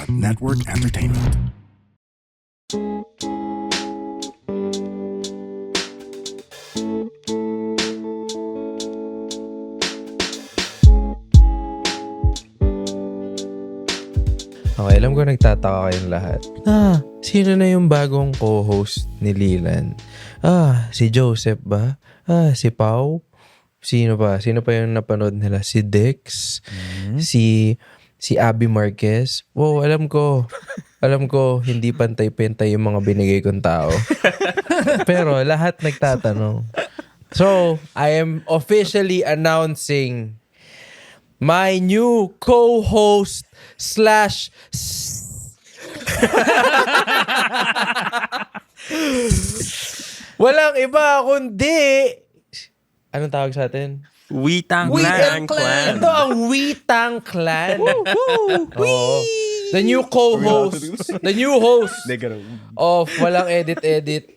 Network Entertainment. Okay, alam ko nagtataka kayong lahat. Sino na yung bagong co-host ni Lilan? Si Joseph ba? Si Pau? Sino pa? Sino pa yung napanood nila? Si Dex? Si Abby Marquez? Wow, alam ko, hindi pantay-pantay yung mga binigay kong tao. Pero lahat nagtatanong. So, I am officially announcing my new co-host slash walang iba kundi anong tawag sa atin? Witang Clan. Ito ang Witang Clan. Oh, the new co-host, the new host of Walang Edit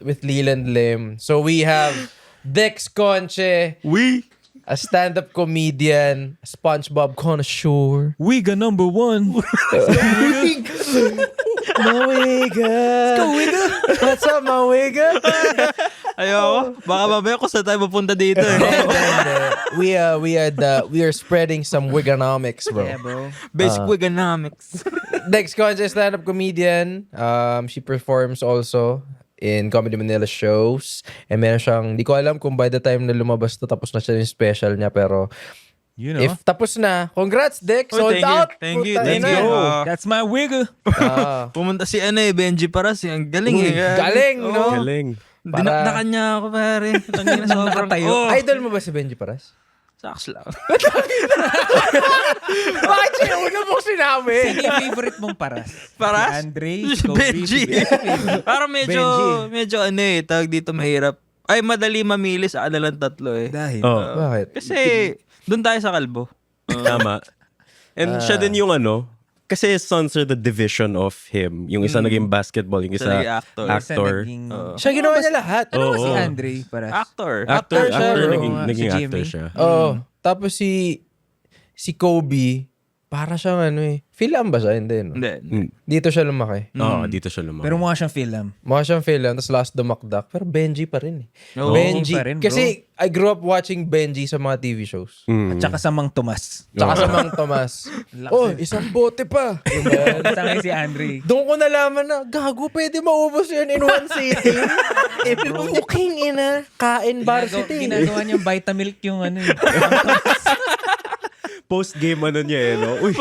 with Leland Lim. So we have Dex Conche, a stand-up comedian, a SpongeBob connoisseur. Wiga number 1. Mawiga. What's up, Mawiga? Ayoko. Baka mamaya kung saan tayo mapunta dito eh. We are spreading some Wiganomics, bro. Yeah, bro. Basic Wiganomics. Dex Concha, stand-up comedian. She performs also in Comedy Manila shows. And meron siyang, di ko alam kung by the time na lumabas to, tapos na siya yung special niya. Pero You know. if tapos na, congrats, Dex. Oh, Sold out. Thank you. Puta Thank ina. you. That's my wiggle. Pumunta si Benji Paras. Ang galing Uy, eh. galing, no? Galing. Dinakdakan niya ako, pare. Tangina, sobrang tayo. Idol mo ba si Benji Paras? Saks lang. Bakit siya una mong sinabi? Sino yung favorite mong paras? Paras? Si Andre, Si Kobe, Benji. si Benji. Parang Benji. medyo tawag dito mahirap. Ay, madali mamili sa kanilang tatlo eh. Dahil. Oh, Bakit? Kasi, doon tayo sa kalbo. tama. And siya din yung kasi sons are the division of him. Yung isa naging basketball, yung isa naging actor. actor. Siya ginawa niya lahat. Ano ba si Oo. Andre paras? Actor. Actor siya, bro. Naging Si actor Jimmy. siya. Oo. Tapos si Kobe, para siyang film ba siya? Hindi, no? Hindi. Dito siya lumaki. Oo, dito siya lumaki. Pero mukha siyang film. Mukha siyang film, tapos last dumakdak. Pero Benji pa rin eh. Oo. Benji. pa rin, bro. Kasi I grew up watching Benji sa mga TV shows. At saka sa Mang Tomas. Tsaka sa Mang Tomas. Isang bote pa. Diba? Basta ngayon si Andre. Doon ko nalaman na, gago, pwede maubos yan in one sitting. Puking ina, kain varsity. Ginagawa niyang Vitamilk yung Post-game niya no? Uy,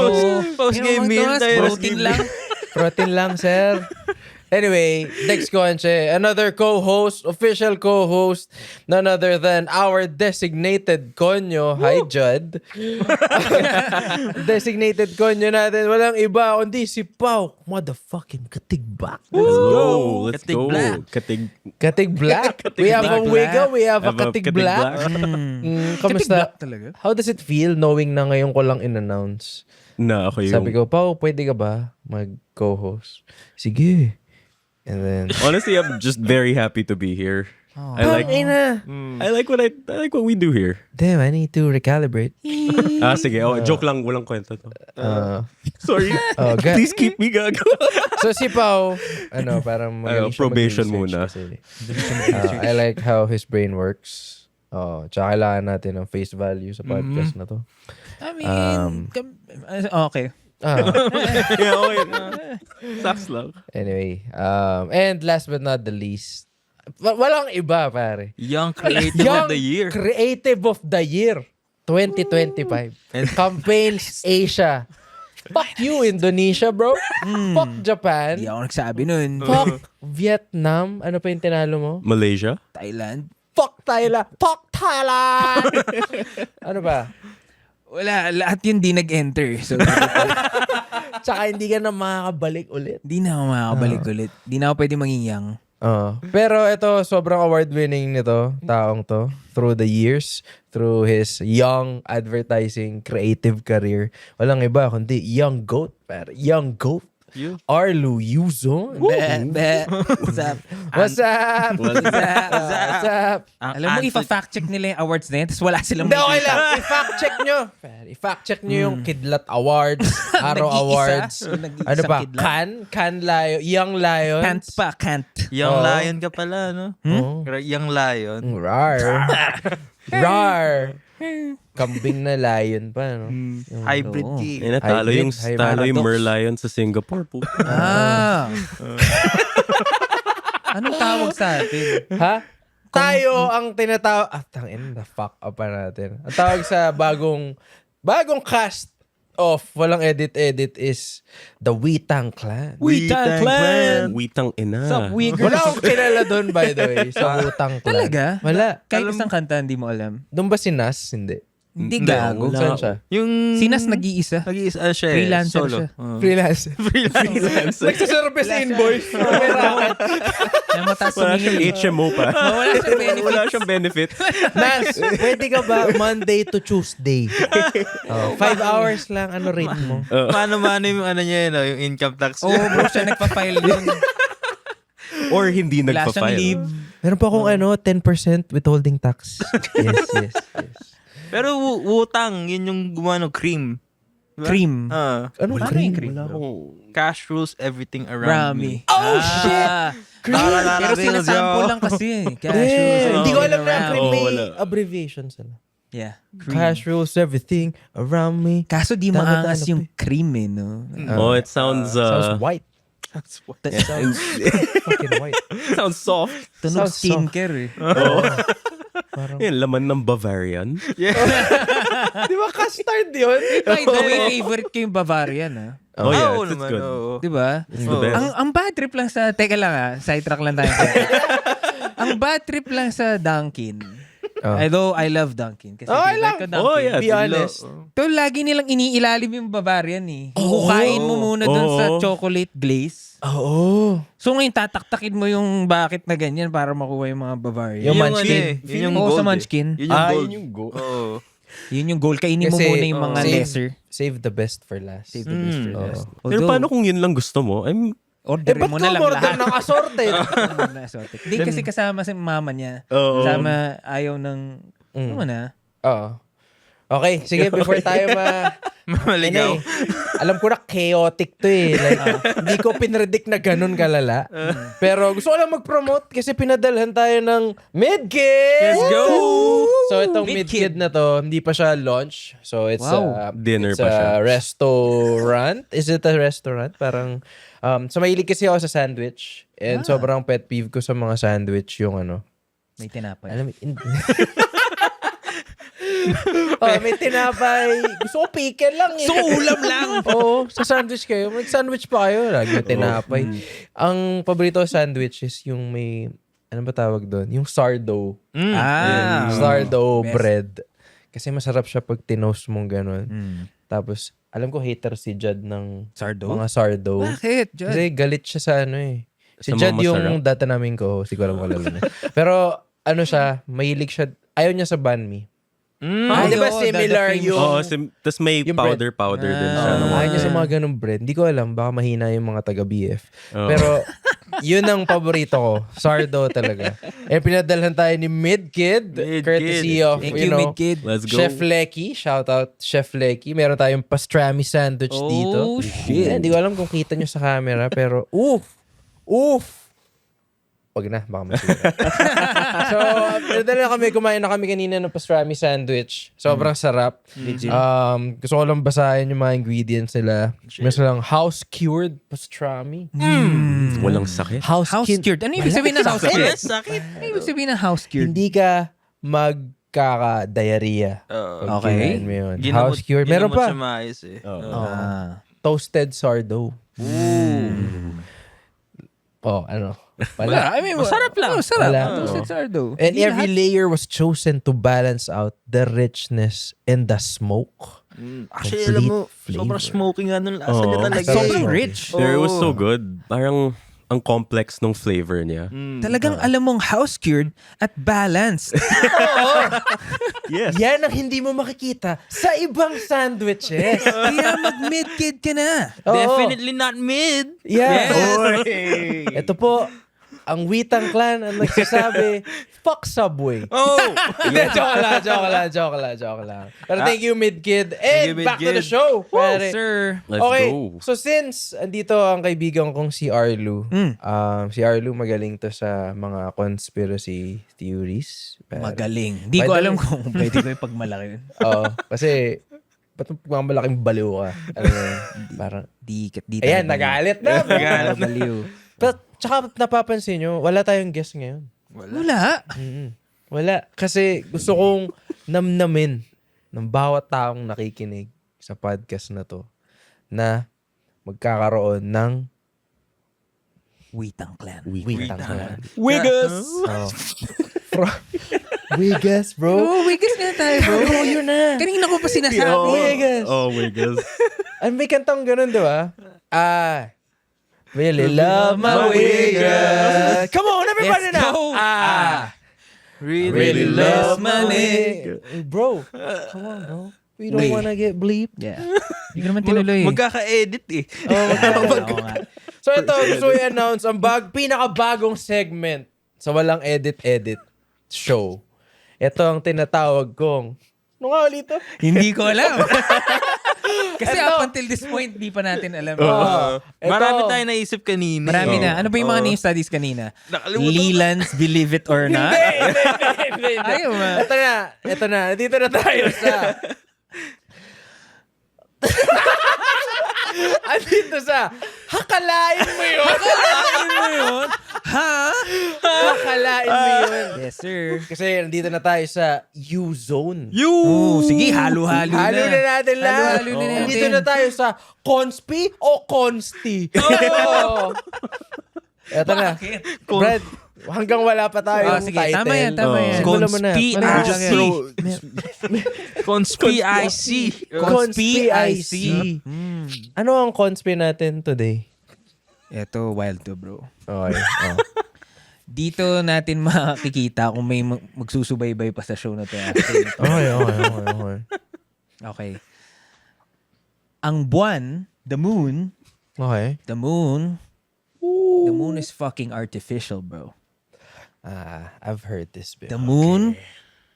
Post-game meal tayo. Protein lang, sir. Anyway, Dex Conche, another co-host, official co-host, none other than our designated konyo. Hi, Judd. Designated konyo natin. Walang iba, kundi si Pau. Motherfucking Katigbak. let's go. Let's Katig go. Black. Katig Black. We have a Wiga, we have a Have a Katig Katig Black. Kamusta? talaga. How does it feel knowing na ngayon ko lang in-announce? Na ako yung... Sabi ko, Pau, pwede ka ba mag-co-host? Sige. And then, Honestly, I'm just very happy to be here. I like what we do here. damn, I need to recalibrate. Sige. Joke lang. Walang kwenta to. Sorry. Please keep me gago. So si Pau, parang magaling siya probation mag-research muna. kasi. I like how his brain works. Tsaka kailangan natin ng face value sa podcast na to. I mean, okay. Yeah, okay. Sucks lang. Anyway, and last but not the least, walang iba, pare. Young Creative of the Year. Creative of the Year 2025. Campaigns Asia. Fuck you, Indonesia, bro. Fuck Japan. Hindi ako nagsabi nun. Fuck Vietnam. Ano pa yung tinalo mo? Malaysia? Thailand. Fuck Thailand. Fuck Thailand. Ano ba? Wala, lahat yun di nag-enter. So, Tsaka hindi ka na makakabalik ulit. di na ako makakabalik ulit. Di na ako pwede maging young. Pero ito, sobrang award-winning nito, taong to, through the years, through his young advertising creative career. Walang iba, kundi Young Goat, pare. Young Goat. Arlu Yuzon. What's up? What's up? What's up? Alam mo, ipa-fact check nila yung awards na yan, tapos wala silang Hindi, okay makikita. lang. I-fact check nyo. I-fact check nyo yung Kidlat Awards, Araw Nag-iisa. Awards. Nag-iisang Ano ba? kidlat. Can Lion, Young Lions. Can't. Young Oo. lion ka pala, no? Oh. Young lion. Rar. Rar. Kambing na lion pa, no? Yung- Hybrid Oo. king. Eh, natalo yung Paradox. Merlion sa Singapore po. Anong tawag sa atin? Ha? Tayo ang tinatawag... tangin, the fuck up pa natin. Ang tawag sa bagong cast of Walang Edit is the Witang Clan. Witang Clan! Witang ina. Sup, Uyghurs? Wala akong kilala doon, by the way, sa Wutang Clan. Talaga? Wala. Kahit isang kanta, hindi mo alam. Doon ba si Nas? Hindi. Hindi Hindi, gago. wala. Saan siya? Yung... Sinas nag-iisa. Nag-iisa siya eh. Freelancer Solo. siya. Freelance. Nagsaservice invoice. May racket. Na mataas Wala sumingin. siyang HMO pa. Wala siyang benefits. Wala siyang benefit. Nas, pwede ka ba Monday to Tuesday? 5 hours lang. Ano rate mo? Mano-mano yung ano niya yun, no? Yung income tax. Oo, bro, siya nagpa-file din. Or hindi Wala siyang nagpa-file. leave. Meron pa akong 10% withholding tax. Yes. Pero Wu-Tang, yun yung gumawa ng cream. Diba? Cream. Ano Paano cream? yung cream? Wala akong... Cash rules everything around me. Rami. Oh, shit! Pero sinasample lang kasi eh. Cash rules. Yeah. Hindi ko alam na ang around. cream may wala. abbreviation sila. Yeah. Cash rules everything around me. Kaso di Tama, maangas tama, yung cream eh, no? Oh, it sounds... Sounds white. That Sounds fucking white. sounds soft. Tunog Sounds skincare eh. Parang, Yan, laman ng Bavarian. di ba custard yun? By the way, favorite ko yung Bavarian ah. Oh, yeah, Oo it's naman, good. oo. Di ba? It's the best. Ang bad trip lang sa... Teka lang ah, sidetrack lang tayo. Ang bad trip lang sa Dunkin. Although I love Dunkin. Kasi Okay favorite lang. ko Dunkin. Oh, yeah. Be honest. Pero lagi nilang iniilalim yung Bavarian eh. Hukain mo muna dun sa chocolate glaze. Oo. So ngayon tataktakin mo yung bakit na ganyan para makuha yung mga Bavarian. Yung Yun Munchkin. ano eh, yun yung Oo, gold sa eh. Munchkin. Yun yung gold. Yun yung go. Oo. Yun yung goal. Kainin mo Kasi, muna yung mga lesser. Save the best for last. Save the best for last. Pero paano kung yun lang gusto mo? Orderin ba't mo na lang order lahat. ng assorted? Hindi kasi kasama si mama niya. Oo. Kasama ayaw ng... Ano mo na? Oo. Okay, sige, before tayo Maligaw. alam ko na chaotic to eh. Like, hindi ko pinredict na ganun kalala. Pero gusto ko lang mag-promote kasi pinadalhan tayo ng Midkid! Let's go! So itong Midkid. Midkid na to, hindi pa siya launch. So it's Wow. Dinner it's pa siya. a restaurant. Is it a restaurant? Parang, so mahilig kasi ako sa sandwich. And sobrang pet peeve ko sa mga sandwich yung ano. May tinapay. Alam mo, may tinapay. Gusto ko pickle lang eh. So, ulam lang. Oo, sa sandwich kayo. Mag-sandwich pa kayo. Lagi may tinapay. Ang paborito ko sandwich is yung may, ano ba tawag doon? Yung sourdough. Sourdough Best. bread. Kasi masarap siya pag tinost mong ganun. Mm. Tapos, alam ko hater si Jad ng Sourdough? mga sourdough. Bakit? Jud? Kasi galit siya sa ano eh. Si Sa Jad mga yung masarap. data namin ko. Siguro ko alam na. Pero, ano siya, mahilig siya. Ayaw niya sa banh mi. Ay, Di ba oo, similar the famous. yung... Oo, tapos may yung powder din siya. Ayaw niya sa mga ganung bread. Hindi ko alam. Baka mahina yung mga taga-BF. Oo. Pero, yun ang paborito ko. Sourdough talaga. Eh, pinadalhan tayo ni Midkid. Midkid. Courtesy of, Thank you you, know, Midkid. Let's go. Chef Lecky. Shout out Chef Lecky. Meron tayong pastrami sandwich dito. Oh, shit. Hindi ko alam kung kita nyo sa camera. Pero, oof! Wag na, baka masira. So, pinadala kumain na kami kanina ng pastrami sandwich. Sobrang sarap. Gusto ko lang basahin yung mga ingredients nila. Meron silang house-cured pastrami. Walang sakit. House-cured. Ano ibig sabihin ng house-cured? Sakit. Ano ibig sabihin ng house-cured? Hindi ka magkaka-diarrhea. Pag Okay. kinain mo yun. House-cured. Meron pa. Ginamot siya maayos eh. Toasted sourdough. Oh, ano? Wala. I mean, Masarap lang. Masarap. Wala. Toasted sourdough. And Hindi every lahat- layer was chosen to balance out the richness and the smoke. Actually, alam mo, Complete sobrang flavor. smoky nga nun. Lasa Oo. niya talaga. Sobrang eh. rich. It was so good. Parang, ang complex ng flavor niya. Talagang alam mong house-cured at balanced. Yes. Yan ang hindi mo makikita sa ibang sandwiches. Kaya mag-mid-kid ka na. Oo. Definitely not mid. Yeah. Yes. Ito po, ang Witang Clan ang nagsasabi, fuck Subway. Oh! Hindi, joke lang. Pero thank you, Mid-Kid. And you, back to the Mid-Kid. show. Pare. Sir. Let's Okay, go. so since andito ang kaibigan kong si Arlu, si Arlu magaling to sa mga conspiracy theories. Pare. Magaling. Di By ko the alam way- kung pwede ko ipagmalaki yun. Oo, kasi ba't malaking baliw ka? Alam mo yun, parang, Di ayan, nagalit na. Nagalit na. Baliw. Pero, tsaka napapansin nyo, wala tayong guest ngayon. Wala. Wala. Kasi gusto kong namnamin ng bawat taong nakikinig sa podcast na to na magkakaroon ng Witang Clan. Witang Clan. Wiggles! Oh. Wiggles, bro. Oh, Wiggles nga tayo, bro. Oh, yun na. Kanina ko pa sinasabi. Wiggles. Oh, Wiggles. Ay, may kantang ganun, di ba? Really love my Wiggles. Come on, everybody Let's now. go. Really love my Wiggles. Bro, come on, bro. We don't Wait. wanna get bleeped. Yeah. Hindi ko naman tinuloy. Magkaka-edit eh. Oo nga. So ito, gusto ko i-announce ang pinakabagong segment sa walang edit-edit show. Ito ang tinatawag kong, ano nga ulit ito? Hindi ko alam. Kasi Eto. up until this point, di pa natin alam. Marami tayong naisip kanina. Marami na. Ano ba yung mga name studies kanina? Nakalimutan ko. Leland's Believe It or Not? Hindi. Ayaw ma. Ito na. Dito na tayo sa... Andito sa... Hakalain mo yun! Ano mo yun? Ha? Hakalain mo yun! Yes, sir. Kasi nandito na tayo sa U-Zone. Oh, sige, halo-halo na. Halo na natin lahat. Halo-halo na natin. Nandito na tayo sa Conspi o Consti. Oh. Eto na. Brad, hanggang wala pa tayo Sige, title. tama yan. Simulan mo na. Conspiracy. Conspiracy. Conspiracy. Ano ang conspi natin today? Ito, wild to, bro. Okay. Oh. Dito natin makikita kung may magsusubaybay pa sa show na to. After ito. Okay. Okay. Ang buwan, the moon is fucking artificial, bro. I've heard this before. The moon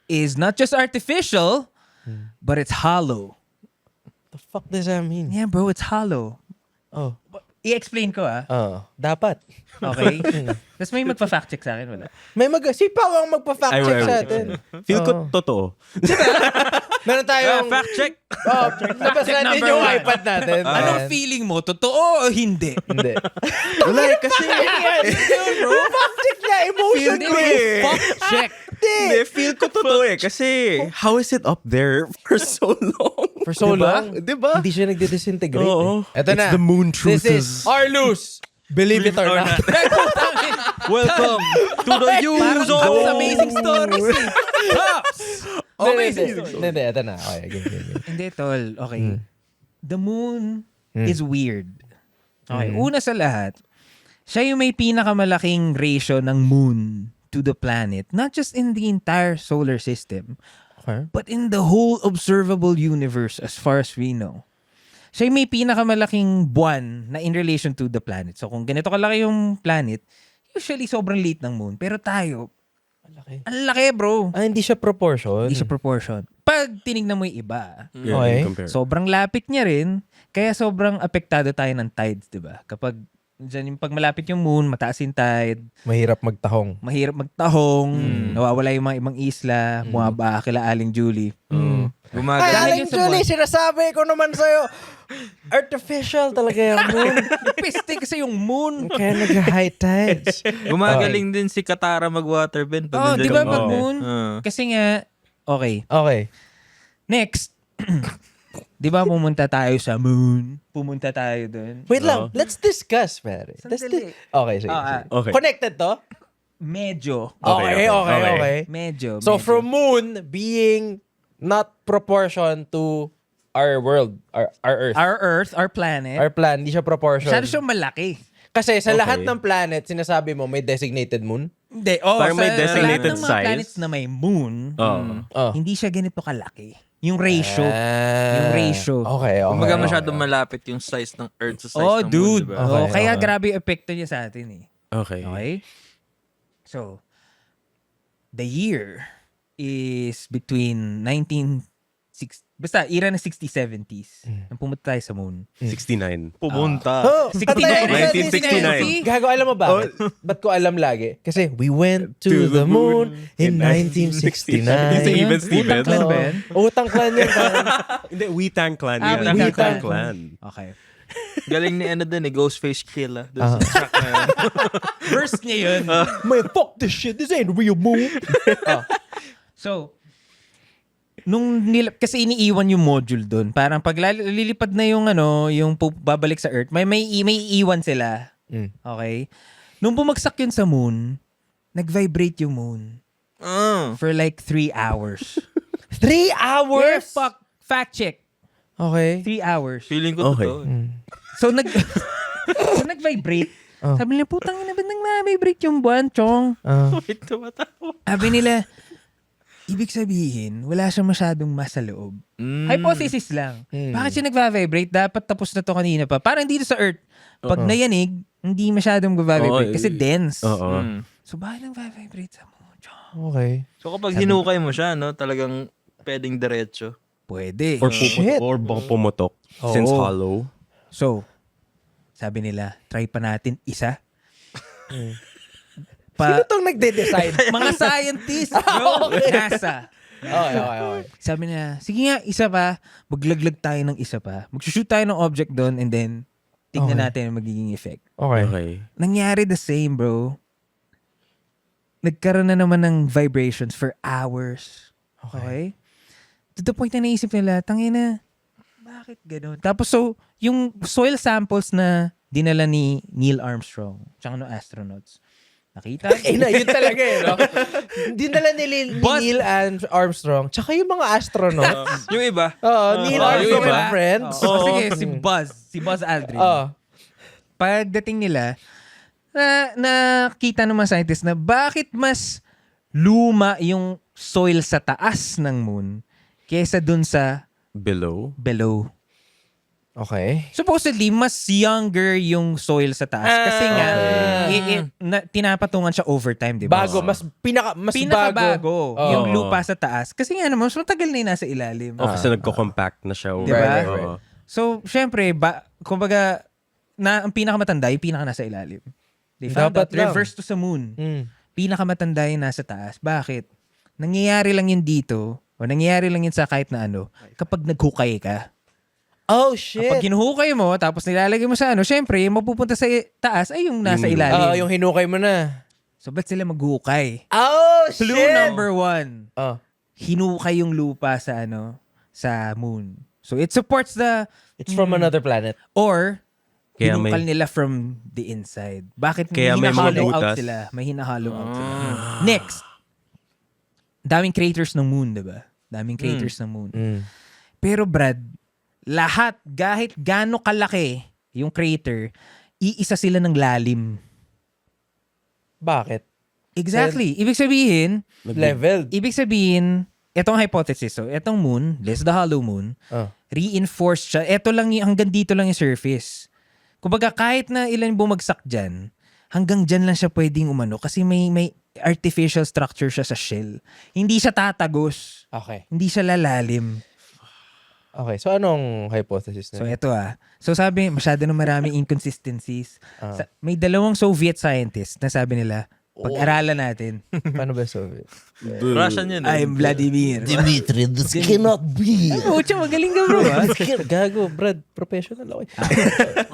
is not just artificial, but it's hollow. The fuck does that mean? Yeah, bro, it's hollow. Oh. I-explain ko, Dapat. Okay? Tapos may magpa-fact check sa akin, wala? Si Pao ang magpa-fact check sa atin. Feel ko totoo. Meron tayong... Fact check. Nabas natin number yung one. iPad natin. Anong feeling mo? Totoo o hindi? Hindi. Wala eh, kasi... Fact check na, emotion Hindi ko mo eh. fact check. Hindi, feel ko totoo eh. Kasi, how is it up there for so long? For so long. Diba? Hindi siya nagdi-disintegrate. Oo. Ito It's na. the moon This is Arlus. Believe it or not. Welcome to the Parang U-Zone. Pops Amazing Stories eh. Pops! Amazing Hindi, Stories. hindi. Ito na. Okay, game. Hindi, tol. Okay. The moon is weird. Okay. Una sa lahat, siya yung may pinakamalaking ratio ng moon to the planet. Not just in the entire solar system, Okay. but in the whole observable universe as far as we know. Siya yung may pinakamalaking buwan na in relation to the planet. So kung ganito kalaki yung planet, usually sobrang liit ng moon. Pero tayo, ang laki bro. Hindi siya proportion. Hindi siya proportion. Pag tinignan mo yung iba, Yeah, Okay. compare. sobrang lapit niya rin, kaya sobrang apektado tayo ng tides, di ba? Kapag dyan yung pag malapit yung moon, mataas yung tide, Mahirap magtahong. mahirap magtahong, nawawala yung mga ibang isla, bumaba kila Aling Julie. Gumagana. Dahil Aling yun sa Julie, sinasabi ko naman sa'yo, artificial talaga yung moon. Piste kasi yung moon. Kaya nag-high tides. Gumagaling din si Katara mag-waterbend. Oh, di ba pag Oo. moon? Kasi nga, okay. Okay. Next, di ba pumunta tayo sa moon? Pumunta tayo dun. Wait lang. Let's discuss, pare. Sandali. Okay, sige. Ah, sige. okay. Connected to? Medyo. Okay. Medyo. So medyo. from moon being not proportion to our world, our Earth. Our Earth, our planet, Our plan, hindi siya proportion. masyado siyang malaki. Kasi sa Okay. lahat ng planet, sinasabi mo may designated moon? Hindi, Parang may sa designated lahat ng mga size. planets na may moon, Oh. hindi siya ganito kalaki. Yung ratio. Yung ratio. Okay. Kumbaga masyadong malapit yung size ng Earth sa size Oh, ng dude. moon, diba? Okay, Kaya okay. grabe yung epekto niya sa atin eh. Okay. Okay? So, the year is between 1960, basta era ng 60s, 70s. Nang pumunta tayo sa moon. 69. Pumunta. Oh, 1969. Gago, alam mo ba? Ba't ko alam lagi? Kasi we went to the moon in 1969. Even Steven. Utang clan ba yan? Utang clan yan. Hindi, Wu-Tang Clan. Ah, yan. Wu-Tang Wu-Tang Clan. Clan. Okay. Galing ni Ghostface Killah. Doon sa track na yun. First niya yun. Man, fuck this shit. This ain't real moon. So, kasi iniiwan yung module doon. Parang pag lilipad na yung babalik sa Earth, may iiwan sila. Okay? Nung bumagsak yun sa moon, nag-vibrate yung moon for like 3 hours. 3 hours? Yeah, fact check. Okay. 3 hours. Feeling ko Okay. totoo. So, nag-vibrate. Sabi nila, putang ina, ba't nag-vibrate yung buwan, chong? Wait, tumatawa. Sabi nila, ibig sabihin, wala siyang masyadong masa loob. Hypothesis lang. Bakit siya nag-vibrate? Dapat tapos na to kanina pa. Parang dito sa Earth, pag nayanig, hindi masyadong vibrate kasi dense. Oo. So, bakit nag-vibrate sa moon? Okay. So kapag hinukay mo siya, no, talagang pwedeng diretso. Pwede. Or baka pumutok. Since hollow. So, sabi nila, try pa natin isa. Sino tong nagde-decide? Mga scientists, bro. NASA. Okay. Sabi niya, sige nga, isa pa. Maglaglag tayo ng isa pa. Mag-shoot tayo ng object doon and then tingnan natin ang magiging effect. Okay. Okay. Nangyari the same, bro. Nagkaroon na naman ng vibrations for hours. Okay? To the point na naisip nila, tangina, bakit ganun? Tapos so, yung soil samples na dinala ni Neil Armstrong, tsaka no astronauts, nakita? Yun talaga no? Dinala ni Neil Armstrong, tsaka yung mga astronauts. Yung iba, Neil yung Armstrong iba? and friends. Sige, si Buzz Aldrin. Pagdating nila, nakita ng mga scientists na bakit mas luma yung soil sa taas ng moon kaysa dun sa Below. Okay. Supposedly, mas younger yung soil sa taas. Kasi nga, tinapatungan siya over time, di ba? Bago, mas pinakabago Oo. yung lupa sa taas. Kasi nga naman, mas matagal na yung nasa ilalim. Kasi nagko-compact na siya. Diba? Oo. So, syempre, kumbaga, ang pinakamatanda, yung pinaka nasa ilalim. They found Dapat out, lang. reverse to sa moon. Pinakamatanda yung nasa taas. Bakit? Nangyayari lang yun dito, o nangyayari lang yun sa kahit na ano, kapag naghukay ka. Oh, shit. Kapag hinuhukay mo, tapos nilalagay mo sa syempre, yung mapupunta sa taas ay yung nasa ilalim. Yung hinukay mo na. So, ba't sila maghukay? Oh, shit. Clue number 1. Hinukay Hinukay yung lupa sa sa moon. So, it supports It's from another planet. or Kaya hinukal nila from the inside. Bakit Kaya may mga hina-hollow out butas. sila? May hina-hollow out sila. Next. Daming craters ng moon, diba? Daming craters ng moon. Pero Brad, lahat, kahit gaano kalaki yung crater, iisa sila ng lalim. Bakit? Exactly. Ibig sabihin, Leveled. etong hypothesis, so etong moon, this is the hollow moon, reinforced siya. Eto lang, hanggang dito lang yung surface. Kumbaga, kahit na ilan bumagsak dyan, hanggang dyan lang siya pwedeng umano kasi may artificial structure siya sa shell. Hindi siya tatagos. Okay. Hindi siya lalalim. Okay, so anong hypothesis So, na? eto So, sabi, masyado na maraming inconsistencies. May 2 Soviet scientists na sabi nila, pag-aralan natin. Paano ba Soviet? Russian yun. I'm Vladimir. Dimitri, this cannot be. Pucha, magaling ka bro, ha? Gago, Brad, professional ako.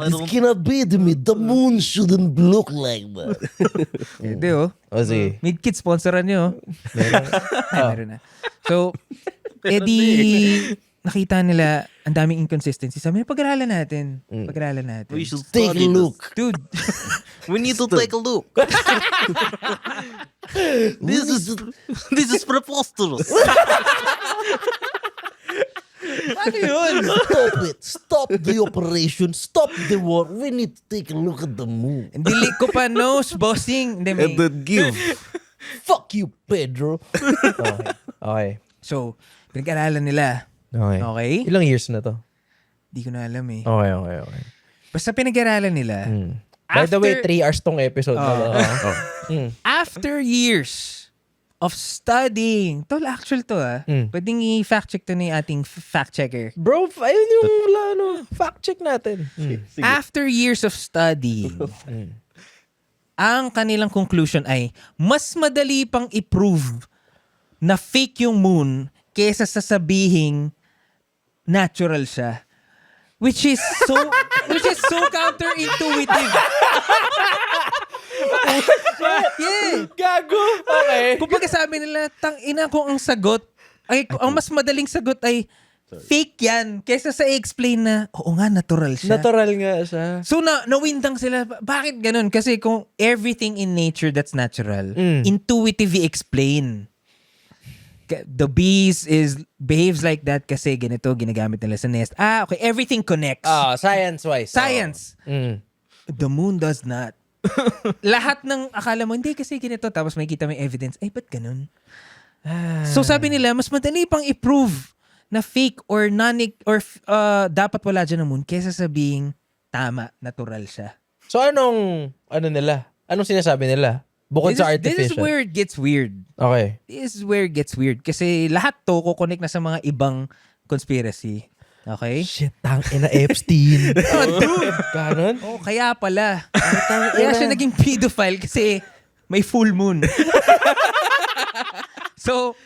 This cannot be to me. The moon shouldn't look like that. Hindi, oh. O sige. Mid-kit, sponsoran nyo. Meron na. So, nakita nila ang daming inconsistency. Sabi nila, pag-aralan natin. Pag-aralan natin. We should Take a study look. Dude, this. We need to take a look. This is preposterous. Ano yun? Stop it. Stop the operation. Stop the war. We need to take a look at the moon. Dili ko pa nose, bossing. Hindi, may... And then give. Fuck you, Pedro. Okay. So, pinag-aralan nila. Okay. Okay? Ilang years na to? Di ko na alam eh. Okay. Basta pinag-aralan nila. By the way, After- 3 hours tong episode. After years of studying, tol, actual to pwedeng i-fact check to ni ating fact checker. Bro, ayun yung fact check natin. After years of studying, ang kanilang conclusion ay mas madali pang i-prove na fake yung moon kesa sa sabihing natural siya. Which is so counterintuitive. Yeah. Gago! Okay. Kung sabi nila, tang-ina ko ang sagot, ang mas madaling sagot ay fake yan. Kesa sa i-explain na, oo nga, natural siya. Natural nga siya. So, nawindang sila. Bakit ganun? Kasi kung everything in nature that's natural, intuitive i-explain. The bees behaves like that kasi ganito, ginagamit nila sa nest. Okay. Everything connects. Science-wise. Science. The moon does not. Lahat ng akala mo, hindi kasi ganito. Tapos may kita may evidence. Ay, ba't ganun? So sabi nila, mas madali pang i-prove na fake or dapat wala dyan ng moon kesa sabihing tama, natural siya. So anong sinasabi nila? Bukod sa artificial. This is where it gets weird. Okay. This is where it gets weird. Kasi lahat to kukonek na sa mga ibang conspiracy. Okay? Shit, ina Epstein. Dude! Ganon? Oh, kaya pala. Kaya siya naging pedophile kasi may full moon. So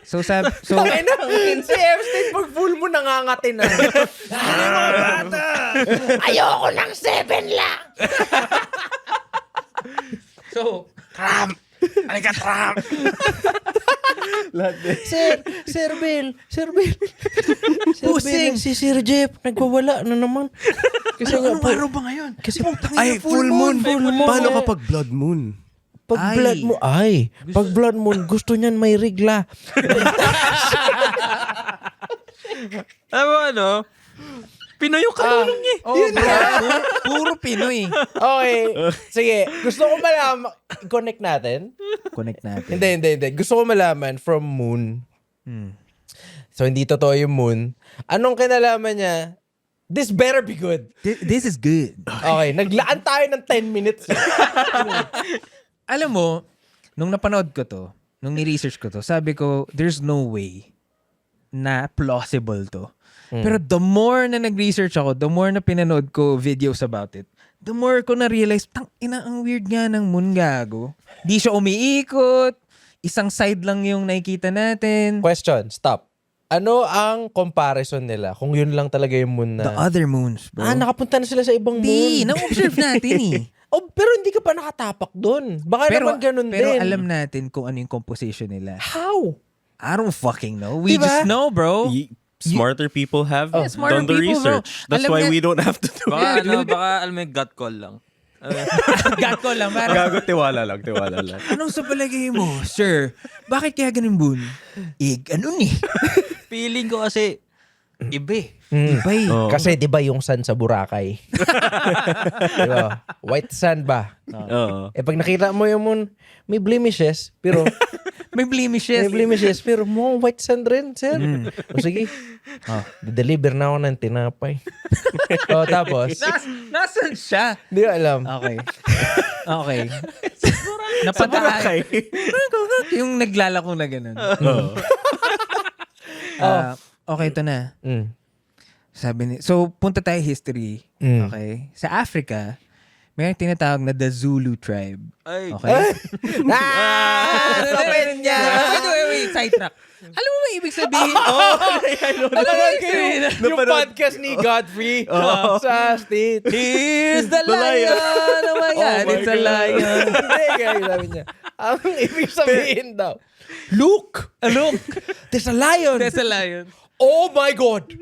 si Epstein pag full mo nangangatin na. Ayoko ng 7 lang. So, Sir Bill. Pusing. Si Sir Jeff, nagwawala na naman. Kasi anong araw ba ngayon? Kasi Full moon. Paano eh. kapag blood moon? Pag blood moon, gusto niyan may rigla. Ano? Pinoy yung kanulong niya. Oh, bro. Puro Pinoy. Okay. Sige. Gusto ko malaman. Connect natin. Connect natin. Hindi. Gusto ko malaman from moon. So, hindi totoo yung moon. Anong kinalaman niya? This better be good. This is good. Okay. Naglaan tayo ng 10 minutes. Alam mo, nung napanood ko to, nung ni-research ko to, sabi ko, there's no way na plausible to. Pero the more na nag-research ako, the more na pinanood ko videos about it, the more ko na-realize, tang-ina, ang weird nga ng moon, gago. Di siya umiikot, isang side lang yung nakikita natin. Question. Stop. Ano ang comparison nila kung yun lang talaga yung moon The na... other moons, bro. Nakapunta na sila sa ibang Di, moon. na-observe natin eh. Pero hindi ka pa nakatapak doon. Baka naman ganun pero din. alam natin kung ano yung composition nila. How? I don't fucking know. We Diba? just know, bro. Smarter people have smarter done the people, bro. research. That's Alam why nga- we don't have to do Baka, it. baka alam mo yung gut call lang. Got ko lang. Parang, Gago, tiwala lang. anong sa palagay mo, sir? Bakit kaya ganun, Boon? Ano ni? Feeling ko kasi, iba eh. Iba eh. Oo. Kasi di ba yung sun sa Boracay? Diba? White sand ba? Oo. Pag nakita mo yung moon, may blemishes, pero May blemishes. pero mo white sand rin, sir. O sige. Deliver na ako ng tinapay. Tapos, Nasaan siya? di ko alam. Okay. Napatahay. Yung naglalako na ganun. Okay, ito na. So, punta tayo history. Okay? Sa Africa, may tinatawag na the Zulu tribe. Ay, Okay? Stop it niya! Wait, sidetrack. Alam mo ba ibig sabihin? Alam mo ba ibig sabihin? Yung podcast ni Godfrey sa state. Here's the lion! Oh my God, it's a lion. Hindi, kaya sabi niya. Ang ibig sabihin daw, look! Look! There's a lion! There's a lion. Oh my God!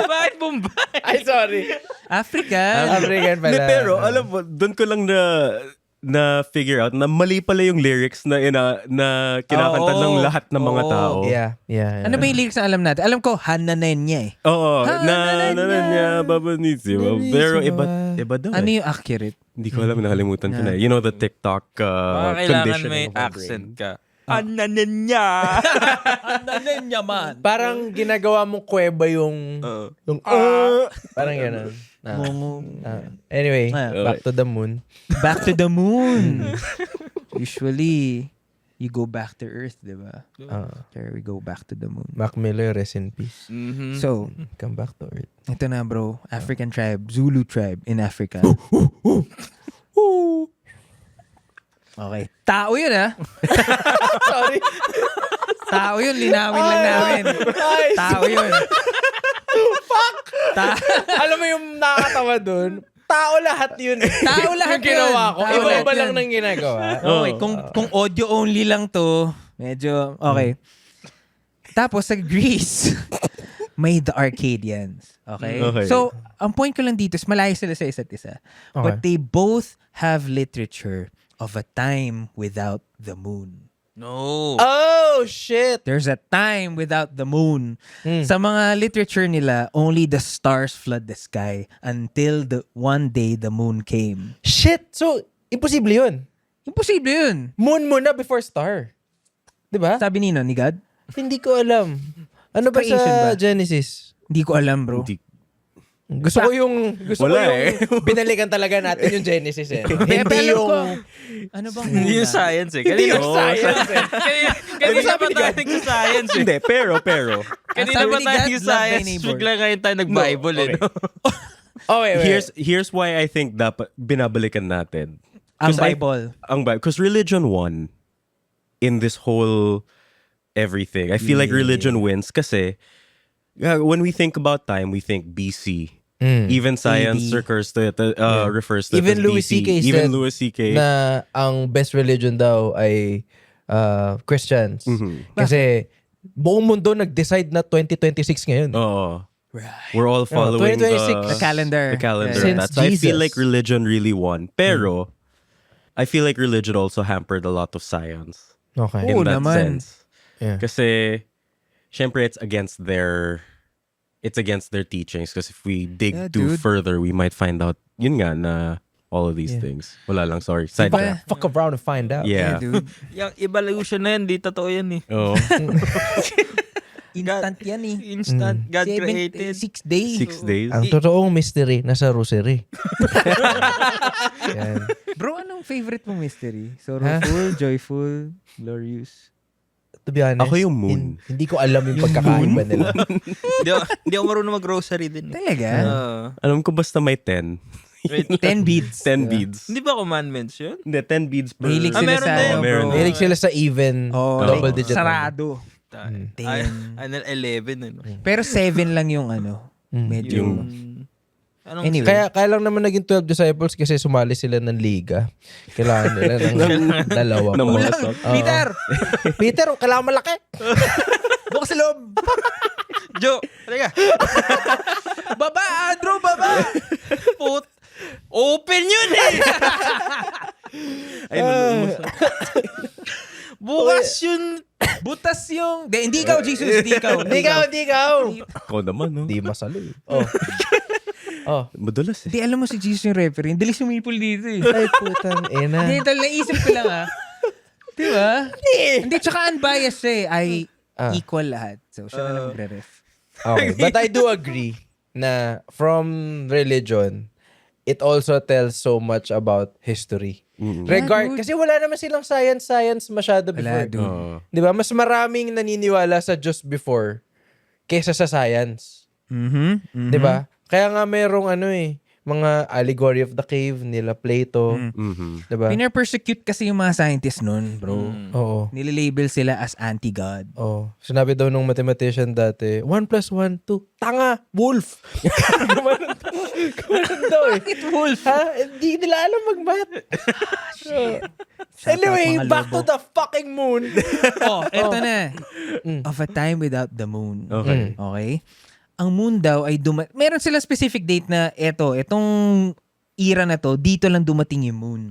bakit Bombay? Ay, sorry. African. African pala. Pero alam mo, doon ko lang na na figure out na mali pala yung lyrics na kinakanta ng lahat ng mga tao. Yeah. Ano ba yung lyrics na alam natin? Alam ko, Hananen niya eh. Oo, na babanissimo. Pero iba daw Ano eh. yung accurate? Hindi ko alam, nakalimutan ko na. You know the TikTok Baka kailangan condition may of our accent brain. ka. Ananin niya. Hananen niya man. Parang ginagawa mong kuweba yung parang gano'n. Anyway, back to the moon. Back to the moon. Usually, you go back to Earth, di ba? Here we go back to the moon. Mac Miller, rest in peace. So, Come back to Earth. ito na bro. African tribe, Zulu tribe in Africa. Okay. Tao yun Sorry. Tao yun, linawin lang namin. Tao yun. Alam mo yung nakakatawa dun? Tao lahat yun. Tao lahat yung ginawa ko. yun. Tao Iba-iba lahat lang yun. nang ginagawa. Okay, kung audio only lang to, medyo, okay. Tapos sa Greece, may the Arcadians. Okay? Okay. So, ang point ko lang dito is malayo sila sa isa't isa. But they both have literature of a time without the moon. No. Oh, shit! There's a time without the moon. Sa mga literature nila, only the stars flood the sky until the one day the moon came. Shit! So, imposible yun. Imposible yun. Moon muna before star. Diba? Sabi nino, ni God? Hindi ko alam. Ano ba Creation sa ba? Genesis? Hindi ko alam, bro. Gusto ko yung binalikan talaga natin yung Genesis eh. Hindi yung Ano bang Hindi yung muna? science eh. Hindi yung science eh. Kanina pa tayo nag-science eh. Hindi, pero. Kanina sabi pa ni tayo God, love thy nag-science. neighbor. Bigla ngayon tayo nag-Bible eh. No? Oh, wait. Here's why I think dapat binabalikan natin. Ang 'Cause Bible. Because religion won in this whole everything. I feel like religion wins kasi when we think about time, we think BC. Even science refers to it refers to Even it as Louis BC. C.K. Even said Louis C.K. na ang best religion daw ay Christians. Kasi buong mundo nag-decide na 2026 ngayon. Oo. We're all following 2026. The calendar. The calendar. Since That's why I feel Jesus. like religion really won. Pero I feel like religion also hampered a lot of science. Okay. Oo In that naman. sense. Yeah. Kasi syempre it's against their teachings because if we dig dude. further, we might find out yun nga na all of these things. Wala lang, sorry. Sidetrack. Fuck around and find out. Yeah. dude. Yung evolution na yan, di totoo yan eh. Oo. Instant yan eh. Instant. God created. 6 days. 6 days. Ang totoong mystery nasa rosary. Yan. Bro, anong favorite mong mystery? Sorrowful, joyful, glorious? To be honest, Ako yung moon. hindi ko alam yung pagkakaiba nila. Hindi ako marunong mag-grocery din. Talaga? Alam ko basta may 10. 10 beads. 10 beads. Hindi ba commandments yun? Hindi, 10 beads per... Mahilig sila meron sa din. ano, Meron bro. din. Mahilig sila sa even, double digit. Sarado. Ay, 11 ano. Pero 7 lang yung ano. Medyo. Anong Anyway. Kaya lang naman naging 12 disciples kasi sumali sila ng liga. Kailangan nila ng dalawa pa. Ng mga Kulang. sok. Peter! Peter, kailangan malaki. Bukas sa loob! Joe, halika. Baba, Andrew, baba! Open yun eh! Ay, Bukas yun. Butas yung... Hindi ikaw, Jesus. Hindi ikaw. Hindi ikaw. ako naman, no? Hindi masalo eh. Oh. Madulas eh. Hindi, alam mo si Jesus yung referee. Hindi sumipol dito eh. Ay, putang ina. Hindi, naisip ko lang ah. Di ba? Hindi, tsaka unbiased siya eh. Ay equal lahat. So, siya na lang magre-ref. Okay, but I do agree na from religion, it also tells so much about history. dude. Kasi wala naman silang science masyado Wala, before. dude. Di ba? Mas maraming naniniwala sa Diyos before kesa sa science. Di ba? Kaya nga merong mga allegory of the cave nila Plato. Di ba? Piner-persecute kasi yung mga scientists nun, bro. Oo. Nililabel sila as anti-God. Oh, sinabi daw nung mathematician dati, 1 + 1, 2, tanga, wolf. Gumanon daw eh. Bakit wolf? Ha? Hindi nila alam mag-math. Anyway, mga back lobo. to the fucking moon. Eto na. Of a time without the moon. Okay. Okay? Ang moon daw ay meron sila specific date na itong era na to, dito lang dumating yung moon.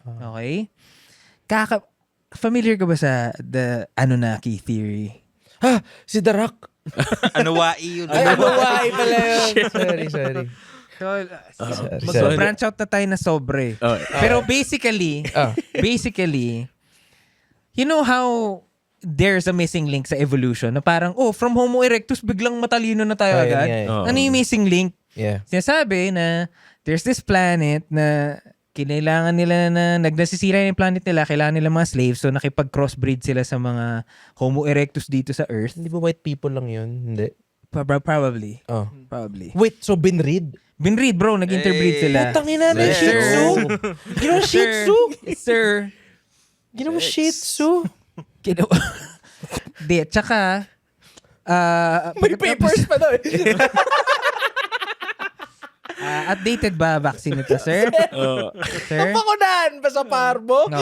Okay? Familiar ka ba sa the Anunnaki theory? Si The Rock. Ano wai yun? Ay, why pala yun. Sorry. So, Sorry. mag-branch out na tayo na sobre. Pero basically, Ah. you know how there's a missing link sa evolution na parang, from Homo erectus, biglang matalino na tayo Ayun agad. nga eh. Ano yung missing link? Yeah. Sinasabi na there's this planet na kailangan nila na nasisira yung planet nila, kailangan nila mga slaves, so nakipag-crossbreed sila sa mga Homo erectus dito sa Earth. Hindi ba white people lang yun? Hindi. Probably. Oh. Probably. Wait, so binread? Binread, bro. Nag-interbreed sila. Putang ina na Yes, Shih Tzu. Ginawa Shih Tzu. Yes, sir. Ginawa Shih Tzu. Di, tsaka, May papers pa daw eh. updated ba vaccine ito, sir? Sir? Pakunan ba sa parbo? No.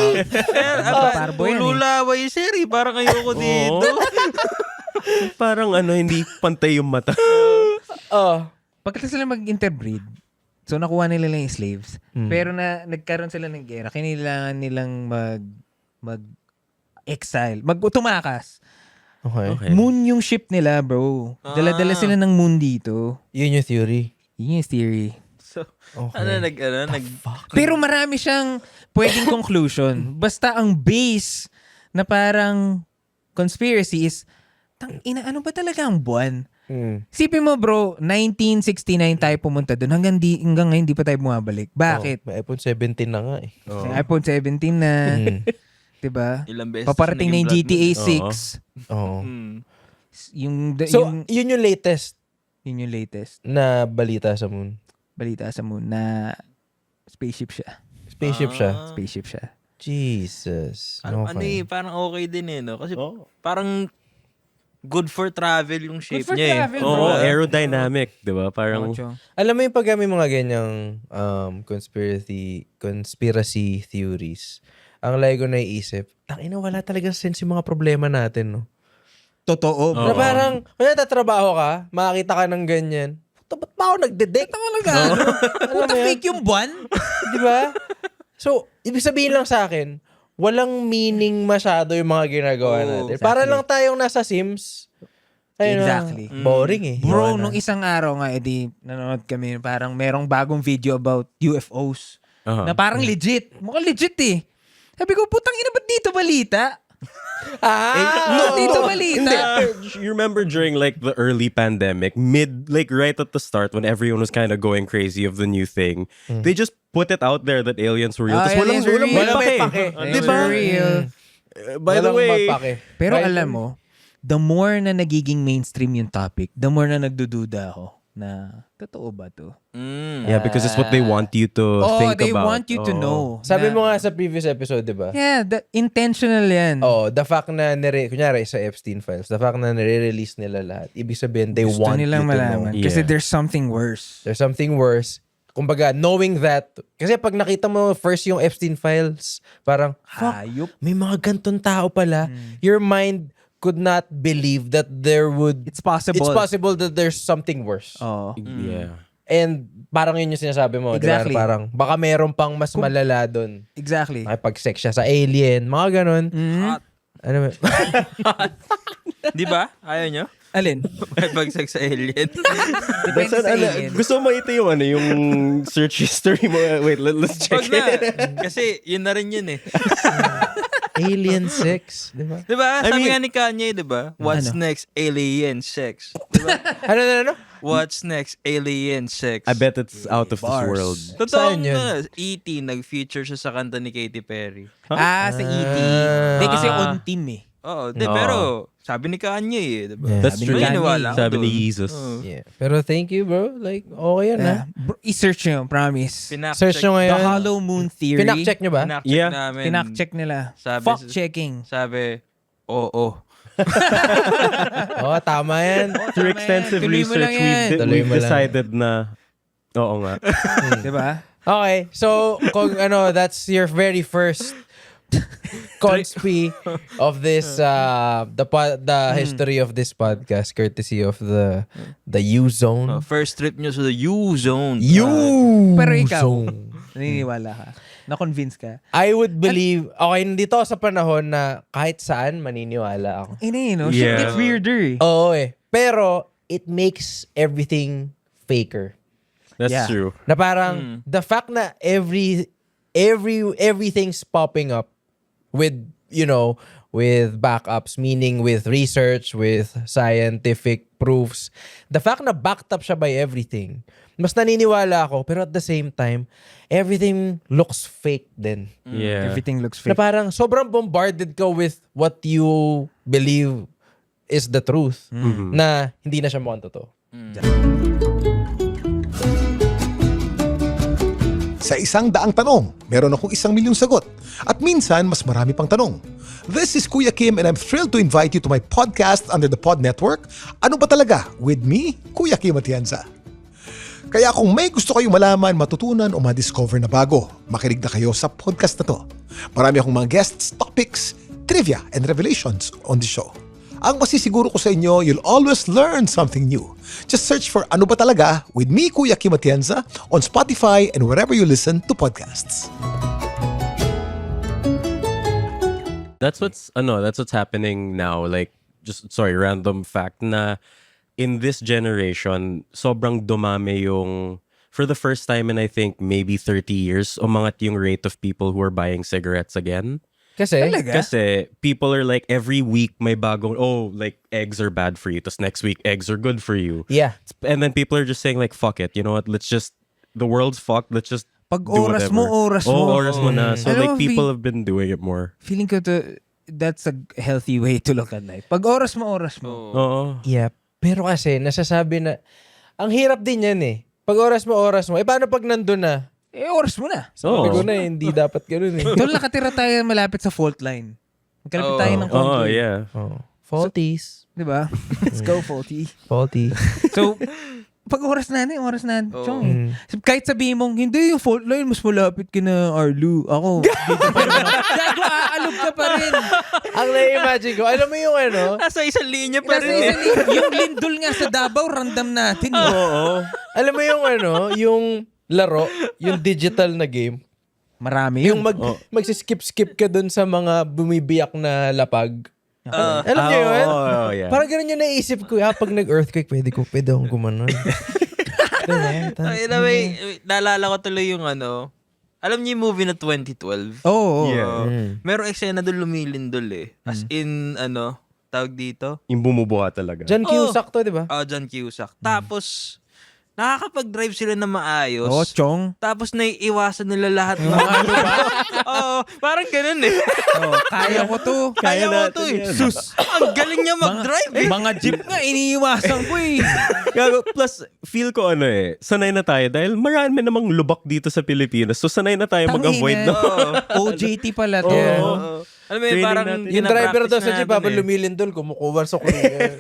Parbo yan eh. Lulaway, sir. Parang ayoko dito. Parang hindi pantay yung mata. Oh. Pagkatapos sila mag-interbreed, so nakuha nila lang yung slaves, pero nagkaroon sila ng gera, kailangan nilang mag-exile, tumakas. Okay. Moon yung ship nila, bro. Dala-dala sila ng moon dito. Yun yung theory. Yun yung theory. So, Okay. Pero marami siyang pwedeng conclusion. Basta ang base na parang conspiracy is, ano ba talaga ang buwan? Sipin mo bro, 1969 tayo pumunta doon. Hanggang ngayon di pa tayo bumabalik. Bakit? May iPhone 17 na nga eh. May iPhone 17 na. Diba? ilang beses Paparating na yung GTA 6. Oo. Yung Yun yung latest yun yung latest na balita sa moon. balita sa moon na spaceship siya. Spaceship siya. Spaceship siya. Jesus. Ano Okay. parang okay din eh, no? Kasi parang good for travel yung shape for niya travel, eh. bro. Oo, aerodynamic, di ba? Parang, Alam mo yung pag may mga ganyang conspiracy theories, ang lagi ko naiisip, tangina wala talaga sense yung mga problema natin, no? Totoo, Na parang, kung tatrabaho ka, makakita ka ng ganyan, puta, ba't pa ako nagdedek? Puta fake yung buwan? Di ba? So, ibig sabihin lang sa akin, walang meaning masyado yung mga ginagawa natin. exactly. Para lang tayong nasa Sims. Ayun Exactly. Na, boring eh. Bro, Yawa na. nung isang araw nga, nanonood kami, parang merong bagong video about UFOs. Na parang legit. Mukhang legit eh. Sabi ko, putang ina, ba't dito balita? Dito balita. you remember during like the early pandemic, right at the start when everyone was kind of going crazy of the new thing, they just put it out there that aliens were real. Tas aliens were real. Walang may pake. Di ba? Real. By the Walang way, mapake. Pero alam mo, the more na nagiging mainstream yung topic, the more na nagdududa ako na, totoo ba to? yeah, because it's what they want you to think they about. want you to know. Sabi na- mo nga sa previous episode, di ba? Yeah, intentional yan. Oh, the fact na kunyari sa Epstein files, the fact na nire-release nila lahat, ibig sabihin they Gusto want you nilang to malaman. know. Kasi Yeah. there's something worse. There's something worse. Kumbaga, knowing that, kasi pag nakita mo first yung Epstein files, parang, fuck, Hayop. may mga gantong tao pala. Your mind could not believe that It's possible. it's possible that there's something worse. Oo. Yeah. And parang yun yung sinasabi mo, Exactly. di ba? Parang, baka meron pang mas malala doon. Exactly. Nakipag-sex siya sa alien, mga ganun. Ano ba? Di ba? Ayaw nyo? Alin? May pag-sex sa alien. Depende sa alien. Gusto mo ito yung search history mo. Wait, let's check Wag na. it. Kasi yun na rin yun eh. Alien sex, di ba? Di ba? Sabi mean- nga ni Kanye, di ba? What's next? Alien sex. Di ba? Ano? What's next? Alien sex. I bet it's out of this world. Totoo Saan yun? na. E.T. nag-feature siya sa kanta ni Katy Perry. Sa E.T. Hindi kasi on team eh. Oo. Pero sabi ni Kanye eh. Di ba? Yeah. That's Sabi true. ni Kanye. Naniniwala ako Sabi ni dun. Jesus. Yeah. Pero thank you, bro. Like, okay yan, ha? Bro, i-search nyo, promise. Search nyo The ngayon. Hollow Moon Theory. Pinak-check nyo ba? Pinak-check Yeah. namin. Pinak-check nila. Sabi- Fact-checking. Sabi, oo. Oo, tama yan. Through extensive Tuloy mo research, lang yan. Tuloy we've mo lang. decided na, oo nga. Diba? Okay, so, kung that's your very first conspi of this, the history of this podcast, courtesy of the U-Zone. First trip nyo sa the U-Zone. U-Zone. Pero ikaw, Naniniwala ka? Na-convince ka? I would believe, okay, nandito ako sa panahon na kahit saan maniniwala ako. No? Shit Yeah. gets weirder. Oo Pero, it makes everything faker. That's Yeah. true. Na parang, the fact na everything's popping up with, with backups, meaning with research, with scientific proofs. The fact na backed up siya by everything, mas naniniwala ako, pero at the same time, everything looks fake din. Yeah. Everything looks Na fake. parang sobrang bombarded ka with what you believe is the truth, na hindi na siya mukhang totoo. Sa 100 tanong, meron akong 1,000,000 sagot. At minsan, mas marami pang tanong. This is Kuya Kim and I'm thrilled to invite you to my podcast under the Pod Network, Ano Ba Talaga? With me, Kuya Kim Atienza. Kaya kung may gusto kayong malaman, matutunan o ma-discover na bago, makinig na kayo sa podcast na to. Marami akong mga guests, topics, trivia, and revelations on the show. Ang masisiguro ko sa inyo, you'll always learn something new. Just search for Ano Ba Talaga? With me, Kuya Kim Atienza, on Spotify and wherever you listen to podcasts. That's what's happening now. Like, random fact na in this generation, sobrang dumami yung, for the first time in I think maybe 30 years, umangat yung rate of people who are buying cigarettes again. Kasi, Kasi people are like, every week may bagong, like eggs are bad for you. Tapos next week, eggs are good for you. yeah. And then people are just saying like, fuck it. You know what? The world's fucked. Let's just Pag do oras whatever. mo, oras mo. Oras mo na. So Alam like mo, people have been doing it more. Feeling ko that's a healthy way to look at life. Pag oras mo, oras mo. Oo. Yeah. Pero kasi, nasasabi na, ang hirap din yan Pag oras mo. Paano pag nandun na? Oras mo na. Sabi ko na hindi dapat ganun Tol, nakatira tayo malapit sa fault line. Magkalapit tayo ng Oh, contour. yeah. Faulties. Diba? Let's go, faulty. Faulty. So, pag oras na. Chong. Kahit sabihin mong, hindi yung fault line, mas malapit ka na Arlu. Ako, dito pa rin ako. Gago, aalog ka pa rin. Ang na-imagine ko, alam mo yung Nasa isang linya pa Kasi rin. yung lindol nga sa Davao, random natin. Oo. Alam mo yung yung laro, yung digital na game. Marami Yung yun. magsiskip-skip ka dun sa mga bumibiyak na lapag. Alam niyo yun? Oh, yeah. Parang ganun yung naisip ko. Pag nag-earthquake, pwede akong gumanon. Ay, naalala ko tuloy yung alam niyo yung movie na 2012? Oo. Yeah. Merong eksena doon lumilindol As in, tawag dito? Yung bumubuha talaga. John Cusack to, di ba? John Cusack. Tapos, nakakapag-drive sila na maayos. Oo, Chong. Tapos naiiwasan nila lahat ng Oo, parang ganun Kaya ko to. Kaya mo to Sus. Ang galing niya mag-drive Mga jeep nga, iniiwasan ko Gago, plus, feel ko sanay na tayo dahil marami namang lubak dito sa Pilipinas. So, sanay na tayo mag-avoid na. OJT pala to. Oo. Alam mo yun, Training parang natin. Yung driver daw sa ginapractice jeep, natin habang lumilindol, kumukuha sa kuya.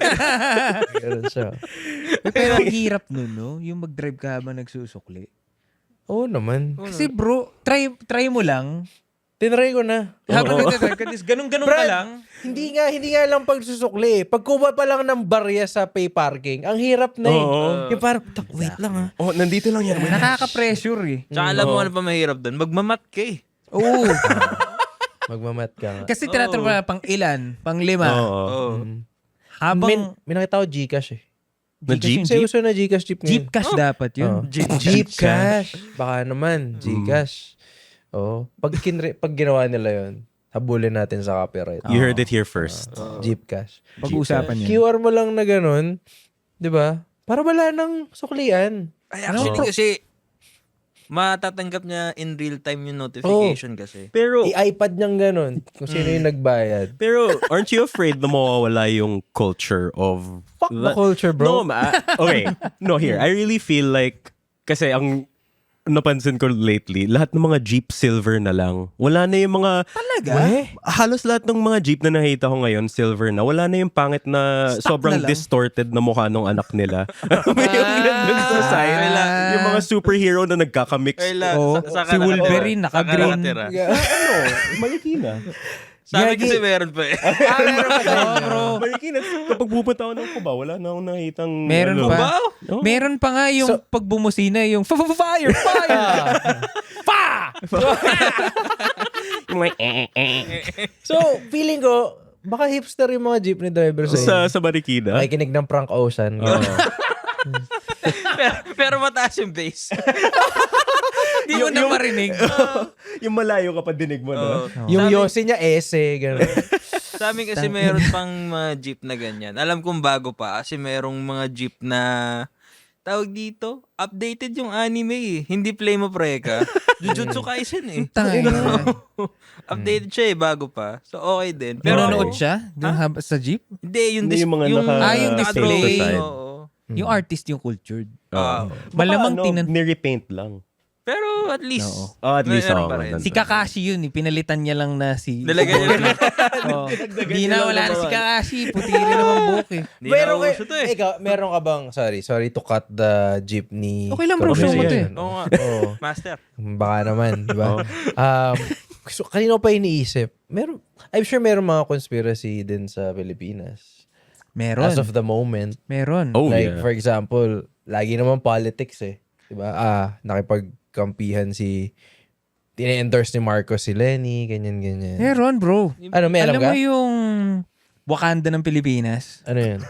Ganun siya. Pero ang hirap nun, no? Yung mag-drive ka habang nagsusukli. Oo naman. Kasi bro, try mo lang. Tinry ko na. Habang nagdadrive ka, ganun-ganun ka Brad, lang. Hindi nga lang pagsusukli. Pagkuha pa lang ng barya sa pay parking, ang hirap na Yung parang, wait lang Oh, nandito lang yan. Nakaka-pressure Tsaka alam mo ano pa mahirap doon? Magmamat ka Oo. Magmamat ka nga. Kasi tinatanong pa pang ilan, pang 5. Oo. Habang May nakita ko Gcash Na Jeep? Kasi uso na Gcash jeep ngayon. Jeep cash dapat yun. Jeep Cash. Baka naman, Gcash. Pag ginawa nila yun, habulin natin sa copyright. You heard it here first. Jeep Cash. Pag-uusapan yun. QR mo lang na ganun, di ba? Para wala nang suklian. Ay, actually kasi matatanggap niya in real time yung notification kasi. Pero, I-iPad niyang ganun, kung sino yung nagbayad. pero aren't you afraid na mawawala yung culture of... Fuck the culture, bro. No, okay. No, here. I really feel like, kasi ang napansin ko lately, lahat ng mga Jeep silver na lang. Wala na yung mga... Talaga? Halos lahat ng mga Jeep na nakita ko ngayon, silver na. Wala na yung pangit na Stock sobrang na lang. distorted na mukha ng anak nila. Yung nandun sa side. Yung mga superhero na nagkakamix. Oo. Si Wolverine, naka-green. Maliki na. Sa amin kasi meron pa eh. Meron pa sa inyo. bro. Marikina, kapag pupunta ako ng Cubao, wala na akong nakitang... Meron ano. pa. Wow! Oh. Meron pa nga yung pag bumusina, yung fire! So, feeling ko, baka hipster yung mga jeepney driver sa inyo. Sa Marikina. Nakikinig ng Frank Ocean. gano'n. pero mataas yung bass. Hindi mo na marinig. Yung malayo kapag dinig mo, no? Yung Yossi niya, ese, gano'n. Sa amin kasi meron pang mga jeep na ganyan. Alam kong bago pa kasi merong mga jeep na tawag dito, updated yung anime eh. Hindi Flame of Recca. Jujutsu Kaisen eh. Updated siya eh, bago pa. So okay din. Pero Pero nanonood siya dun sa jeep? Hindi, yung, Yung mga yung yung nakadrawing, display. oo. Yung artist yung cultured. Malamang Malamang nirepaint lang. Pero at least, Oo. At least, meron oo. pa rin. Si Kakashi yun, pinalitan niya lang na si... Nilagay niya. Oh. Di na, wala na si Kakashi. Puti rin naman buhok eh. Hindi na Meron uso to eh. Ikaw, meron ka bang, sorry to cut the jeepney. Okay lang, bro, show mo to eh. Oo nga. Oo. Master. Baka naman, di ba? Kanino pa iniisip? I'm sure meron mga conspiracy din sa Pilipinas. Meron. As of the moment. Meron. Oh, Like, yeah. for example, lagi naman politics eh. Di ba? Nakipagkampihan tine-endorse ni Marcos si Lenny, ganyan-ganyan. Meron, bro. Ano, may alam Alam ka? mo yung Wakanda ng Pilipinas? Ano yun?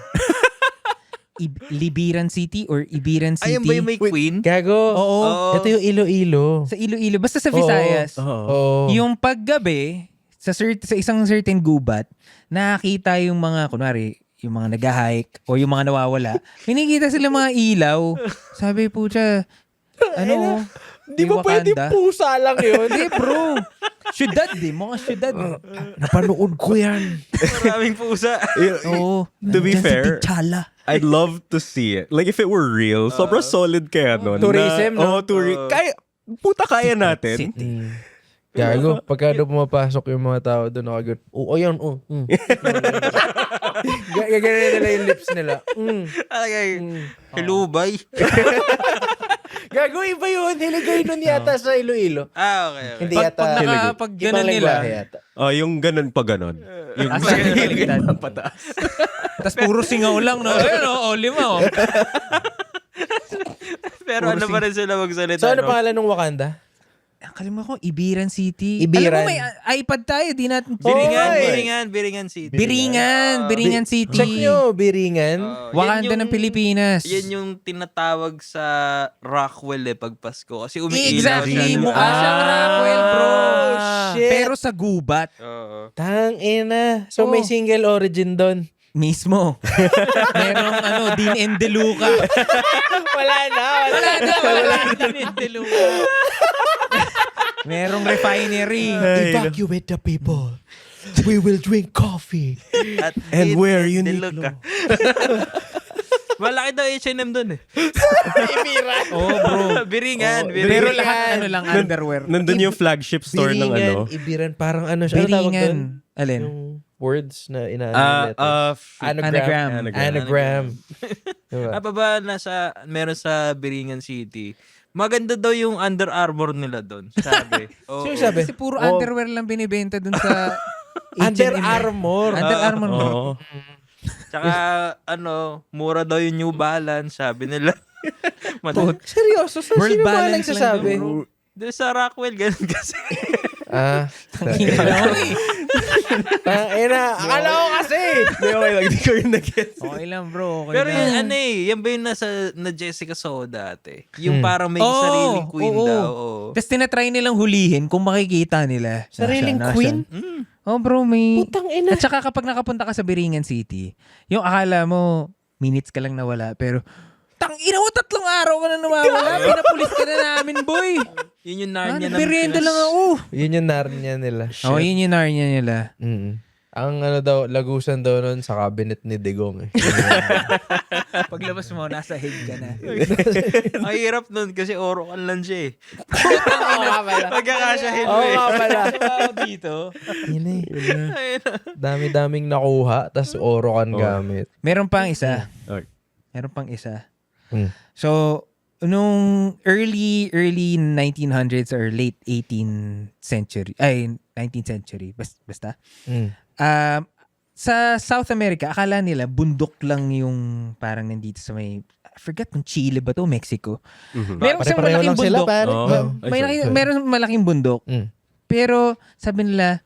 Libiran City or Ibiran City? Ayun ba yung may queen? Gago. Oo. Oo. Ito yung Iloilo. Sa Iloilo. Basta sa Visayas. Oo. Yung paggabi, sa isang certain gubat, nakakita yung mga, kunwari, yung mga nag-hike o yung mga nawawala, hinikita sila mga ilaw. Sabi po siya, ano, Di yung ba pwede Wakanda. pusa lang yun? Hindi, bro. Syudad eh. Mga syudad. Napanood ko yan. Maraming pusa. Oo. To be Nandyan si fair, T'Challa. I'd love to see it. Like, if it were real, sobrang solid kaya nun. Tourism, no? Kaya natin. City. Gago, pagka doon pumapasok yung mga tao doon, nakagod. Ayan, Gagano'n nila yung lips nila. Alagay, hilubay. Gago, iba yun. Hiligay nun yata sa Iloilo. Okay. Hindi Pag yata. nakapag Ibang ganun nila, lengguwahe yata. Oh, yung ganun pa ganun. Yung asa yung kaligtad. Tapos puro singaw lang, no? Ayun, oh, 5, oh. Pero ano pa rin sila magsalita, So, ano no? pangalan ng Wakanda? Kalimutan ko, Ibiran City. Ibiran. Alam mo, may iPad tayo. Di natin... Biringan City. Biringan City. Check nyo, Biringan. Wakanda ng Pilipinas. Yan yung tinatawag sa Rockwell eh pag Pasko. Kasi umiilaw Exactly. siya. Mukha siyang Rockwell, bro. shit. Pero sa gubat. Oo. Tangina. So, may single origin doon. Mismo. Merong Dean and DeLuca. Wala na. Wala Dean and DeLuca. Merong refinery. Evacuate the people. We will drink coffee. At And Dean where and Uniqlo. DeLuca. Malaki daw H&M doon eh. Oh, bro. Biringan. Pero lahat lang underwear. Nandun yung flagship store ng ano. Ibiran, parang ano siya. Ano tawag doon? Biringan. Alin? Yung words na inaano letters. Anagram. Anagram. Diba? Apa ba meron sa Biringan City? Maganda daw yung Under Armour nila doon. Sabi. Oo. Sino sabi? Kasi puro underwear lang binibenta dun sa Under H&M. Armour. Under Armour. Oo. Tsaka mura daw yung New Balance, sabi nila. Seryoso? Sino World ba balance lang nagsasabi? daw, bro. Doon sa Rockwell, ganun kasi. Akala ko kasi. Hindi ko yung nag-get. Okay lang, bro. Okay Pero lang. yun, yan ba yung na Jessica Soho dati? Yung parang may sariling queen daw. Oo. Tapos tinatry nilang hulihin kung makikita nila. Sariling Nasaan? queen? Oh, bro, may... Putang ina. At saka kapag nakapunta ka sa Biringan City, yung akala mo, minutes ka lang nawala, pero ina mo, 3 araw ka na nawawala. Pinapulis ka na namin, boy. Yun yung Narnia ng Nagmerienda Pinas. lang ako. Yun yung Narnia nila. Oo, yun yung Narnia nila. Ang lagusan daw nun sa cabinet ni Digong eh. Paglabas mo, nasa head ka na. Ang hirap nun kasi orokan lang siya eh. Oo nga pala. Magkakasyahin mo Oo eh. nga pala. dito. Yun eh. Dami-daming nakuha, tas oro kan gamit. Meron pang isa. Okay. Meron pang isa. So, Nung early 1900s or late 18th century, 19th 19th century. Basta. Mm. Sa South America, akala nila bundok lang yung parang nandito sa may, I forget kung Chile ba to, Mexico. Meron isang Pare-pareho malaking lang sila, bundok. pare. Oh. Meron malaking bundok. Mm. Pero sabi nila,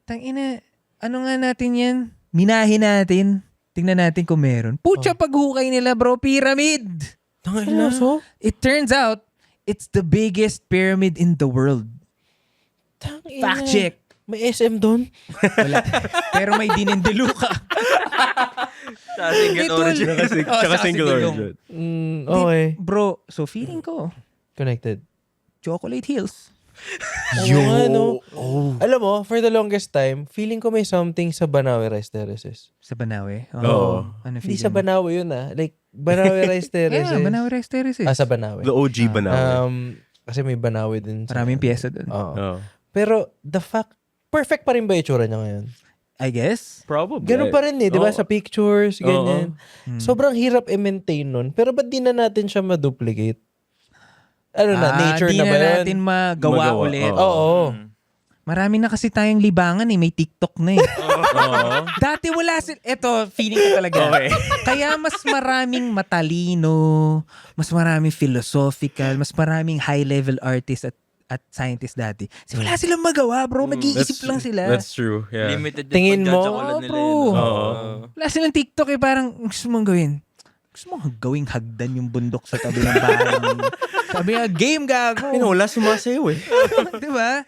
tangina, ano nga natin yan? Minahin natin. Tingnan natin kung meron. Pucha, paghukay nila, bro, pyramid. So? It turns out, it's the biggest pyramid in the world. Fact check. May SM doon? Wala. Pero may Dinindiluca. Sa single Ito, origin. Tsaka single sigulong. origin. Okay. Bro, so feeling ko, Connected. Chocolate Hills. Yo! Alam mo, for the longest time, feeling ko may something sa Banawe Rice Terraces. Sa Banawe. Oo. Ano Hindi feeling sa mo? Banawe yun Like, Banawe Rice Terraces. Yeah, Banawe Rice Terraces. Sa Banawe. The OG Banawe. Kasi may Banawe din. Maraming pyesa dun. Oo. Oh. Pero, perfect pa rin ba yung itsura niya ngayon? I guess. Probably. Ganun pa rin di ba? Oo. Sa pictures, ganyan. Hmm. Sobrang hirap i-maintain nun. Pero ba't di na natin siya ma-duplicate? Ano na, nature di na ba yun? natin magawa Magawa, ulit. Oo. Marami na kasi tayong libangan eh. May TikTok na eh. Oo. Dati wala sila. Eto, feeling ko talaga. Okay. Kaya mas maraming matalino, mas maraming philosophical, mas maraming high-level artists at scientists dati. Kasi wala silang magawa, bro. Mag-iisip lang sila. That's true. Yeah. Limited yung Tingin mo? pagjajakulan nila. Oo, yun, no? bro. Wala silang TikTok eh. Parang gusto mong gawin. Gusto mong gawing hagdan yung bundok sa tabi ng bahay. Sabi nga, game gago. Wala sumasayaw eh. Di ba?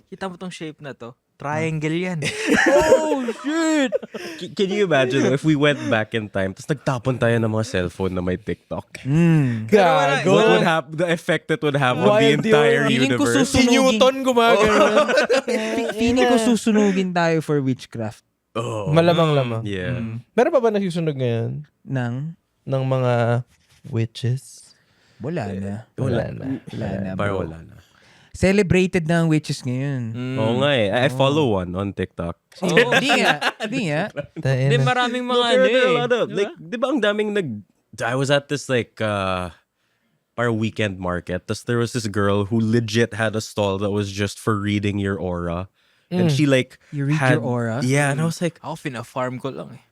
Kita mo tong shape na to. Triangle yan. Oh, shit! Can you imagine if we went back in time tapos nagtapon tayo ng mga cellphone na may TikTok? Gago. What would happen? The effect it would have on the Wild entire yun. Feeling ko universe. Si Newton gumagano. Feeling ko susunugin tayo for witchcraft Oh. Malamang-lamang. Yeah. Meron pa ba nasusunog ngayon? ng Ng mga witches? wala na. Wala na. Wala na, Parang bro. wala na. Celebrated na ang witches ngayon. Oo nga eh. I follow one on TikTok. Hindi nga. Hindi nga. Hindi, maraming mga Pero ano there are a eh. lot of, like, di ba ang daming I was at this like, parang weekend market. Tapos there was this girl who legit had a stall that was just for reading your aura. And she like You read had, your aura? Yeah, and I was like, Ako, fina-farm ko lang eh.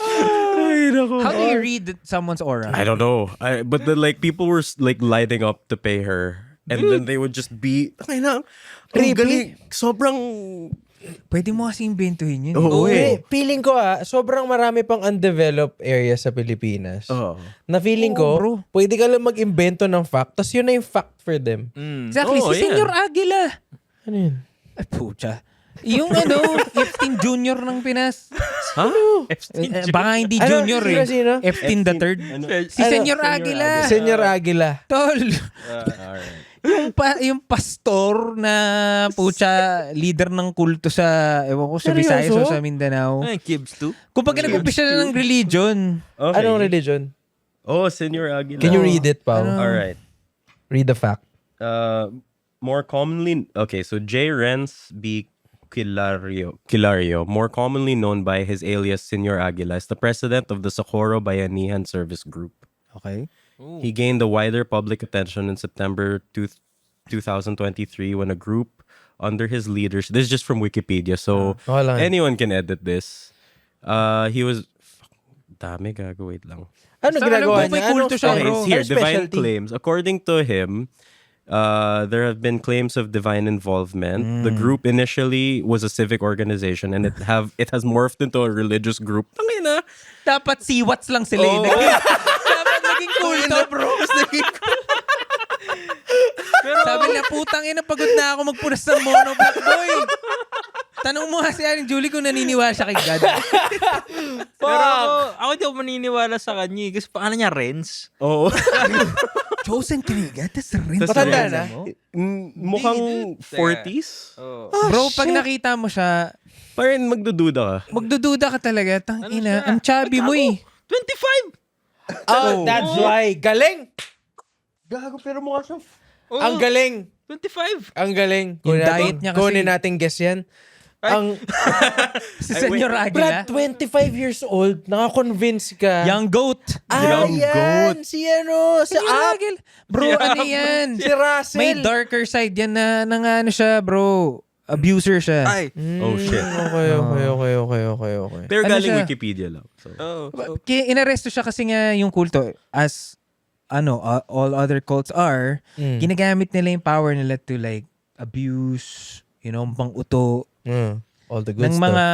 How do you read someone's aura? I don't know. But then like people were like lining up to pay her. And then they would just be, ay na, ang galing. Sobrang, Pwede mo kasi imbentuhin yun. Oo eh. Feeling ko sobrang marami pang undeveloped areas sa Pilipinas. Oh. Na feeling ko, bro. pwede ka lang mag-invento ng fact, tapos yun na yung fact for them. Exactly. Oo, Si yan. Senyor Aguila. Ano yun? Ay, pucha. Yung Epstein Jr. ng Pinas. Baka hindi Ano? Junior Sino, eh. sino? Epstein the Third. Si Senyor Aguila. Senyor Aguila. Tol. Alright. Yung pastor na pucha leader ng kulto sa ewan ko sa Seryoso? Visayas o sa Mindanao. Ay, Kibbs too. Kung pag nag-umpisa na ng religion. Okay. Anong religion? Oh, Senor Aguila. Can you read it, Pao? Alright. Read the fact. More commonly, okay, so J. Renz B. Kilario, more commonly known by his alias Senor Aguila, is the president of the Socorro Bayanihan Service Group. Okay. He gained a wider public attention in September 2023 when a group under his leadership, this is just from Wikipedia, so Okay lang. anyone can edit this. He was, dami gago, wait lang. Ano Basta ginagawa alam ko may niya? kulto siya, Okay, bro. it's here, Anong divine specialty? claims. According to him, there have been claims of divine involvement. The group initially was a civic organization and it has morphed into a religious group. Tangina. Dapat siwats lang sila. Oh. Dapat naging kulto, bro. Sabi na, putang ina, pagod na ako magpunas ng mono, black boy. Tanong mo kasi Aling Julie kung naniniwala siya kay God. Pero ako di ako maniniwala sa kanya eh. Kasi paano niya, Renz? Oh. Chosen ka ni God, tas rin. Matanda na? Mukhang 40s? Oh. Bro, pag nakita mo siya, Parang magdududa ka. magdududa ka talaga. Tang ina, ang chubby mo eh. 25! Oh, that's why. Galing! Gago, pero mukha siya. Ang galing. 25! Ang galing. Yung Kunin diet niya kasi- Kunin natin guess yan. ang Si Senyor Brad, Aguila. 25 years old, nakakonvince ka. Young goat. Young goat. Si ano, si Senyor Up. Aguila. Bro, ano yan? Si Russell. May darker side yan na ano siya, bro. Abuser siya. Ay. Oh, shit. Okay. Pero Ano galing siya? Wikipedia lang. So. Inaresto siya kasi nga yung kulto as all other cults are, ginagamit nila yung power nila to like abuse, pang-uto All the good ng stuff. mga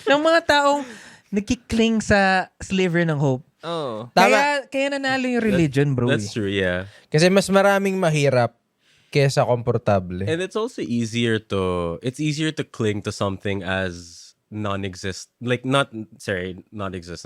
ng mga taong nagkikling sa sliver ng hope. Oh. Tama. Kaya nanalo yung religion, bro. That's true, yeah. Kasi mas maraming mahirap kesa komportable. And it's also easier to cling to something as non-existent,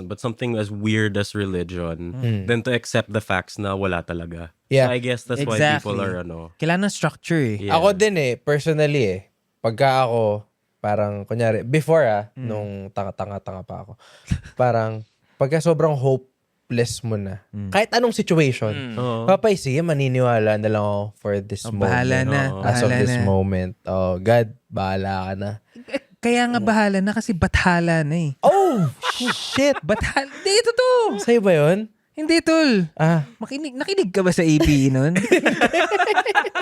but something as weird as religion than to accept the facts na wala talaga. Yeah. So I guess that's why Exactly. people are Kailangan ng structure eh. Yeah. Ako din personally pagka ako, parang, kunyari, before nung tanga-tanga pa ako, parang, pagka sobrang hopeless mo na, kahit anong situation, papay, sige, maniniwala na lang ako for this moment. Bahala na. As of Bahala this na. moment. Oh, God, bahala ka na. Kaya nga bahala na kasi bathala na eh. Oh, shit. Bathala. Hindi, totoo. Sa'yo ba yun? Hindi, tol. Nakinig ka ba sa AP nun?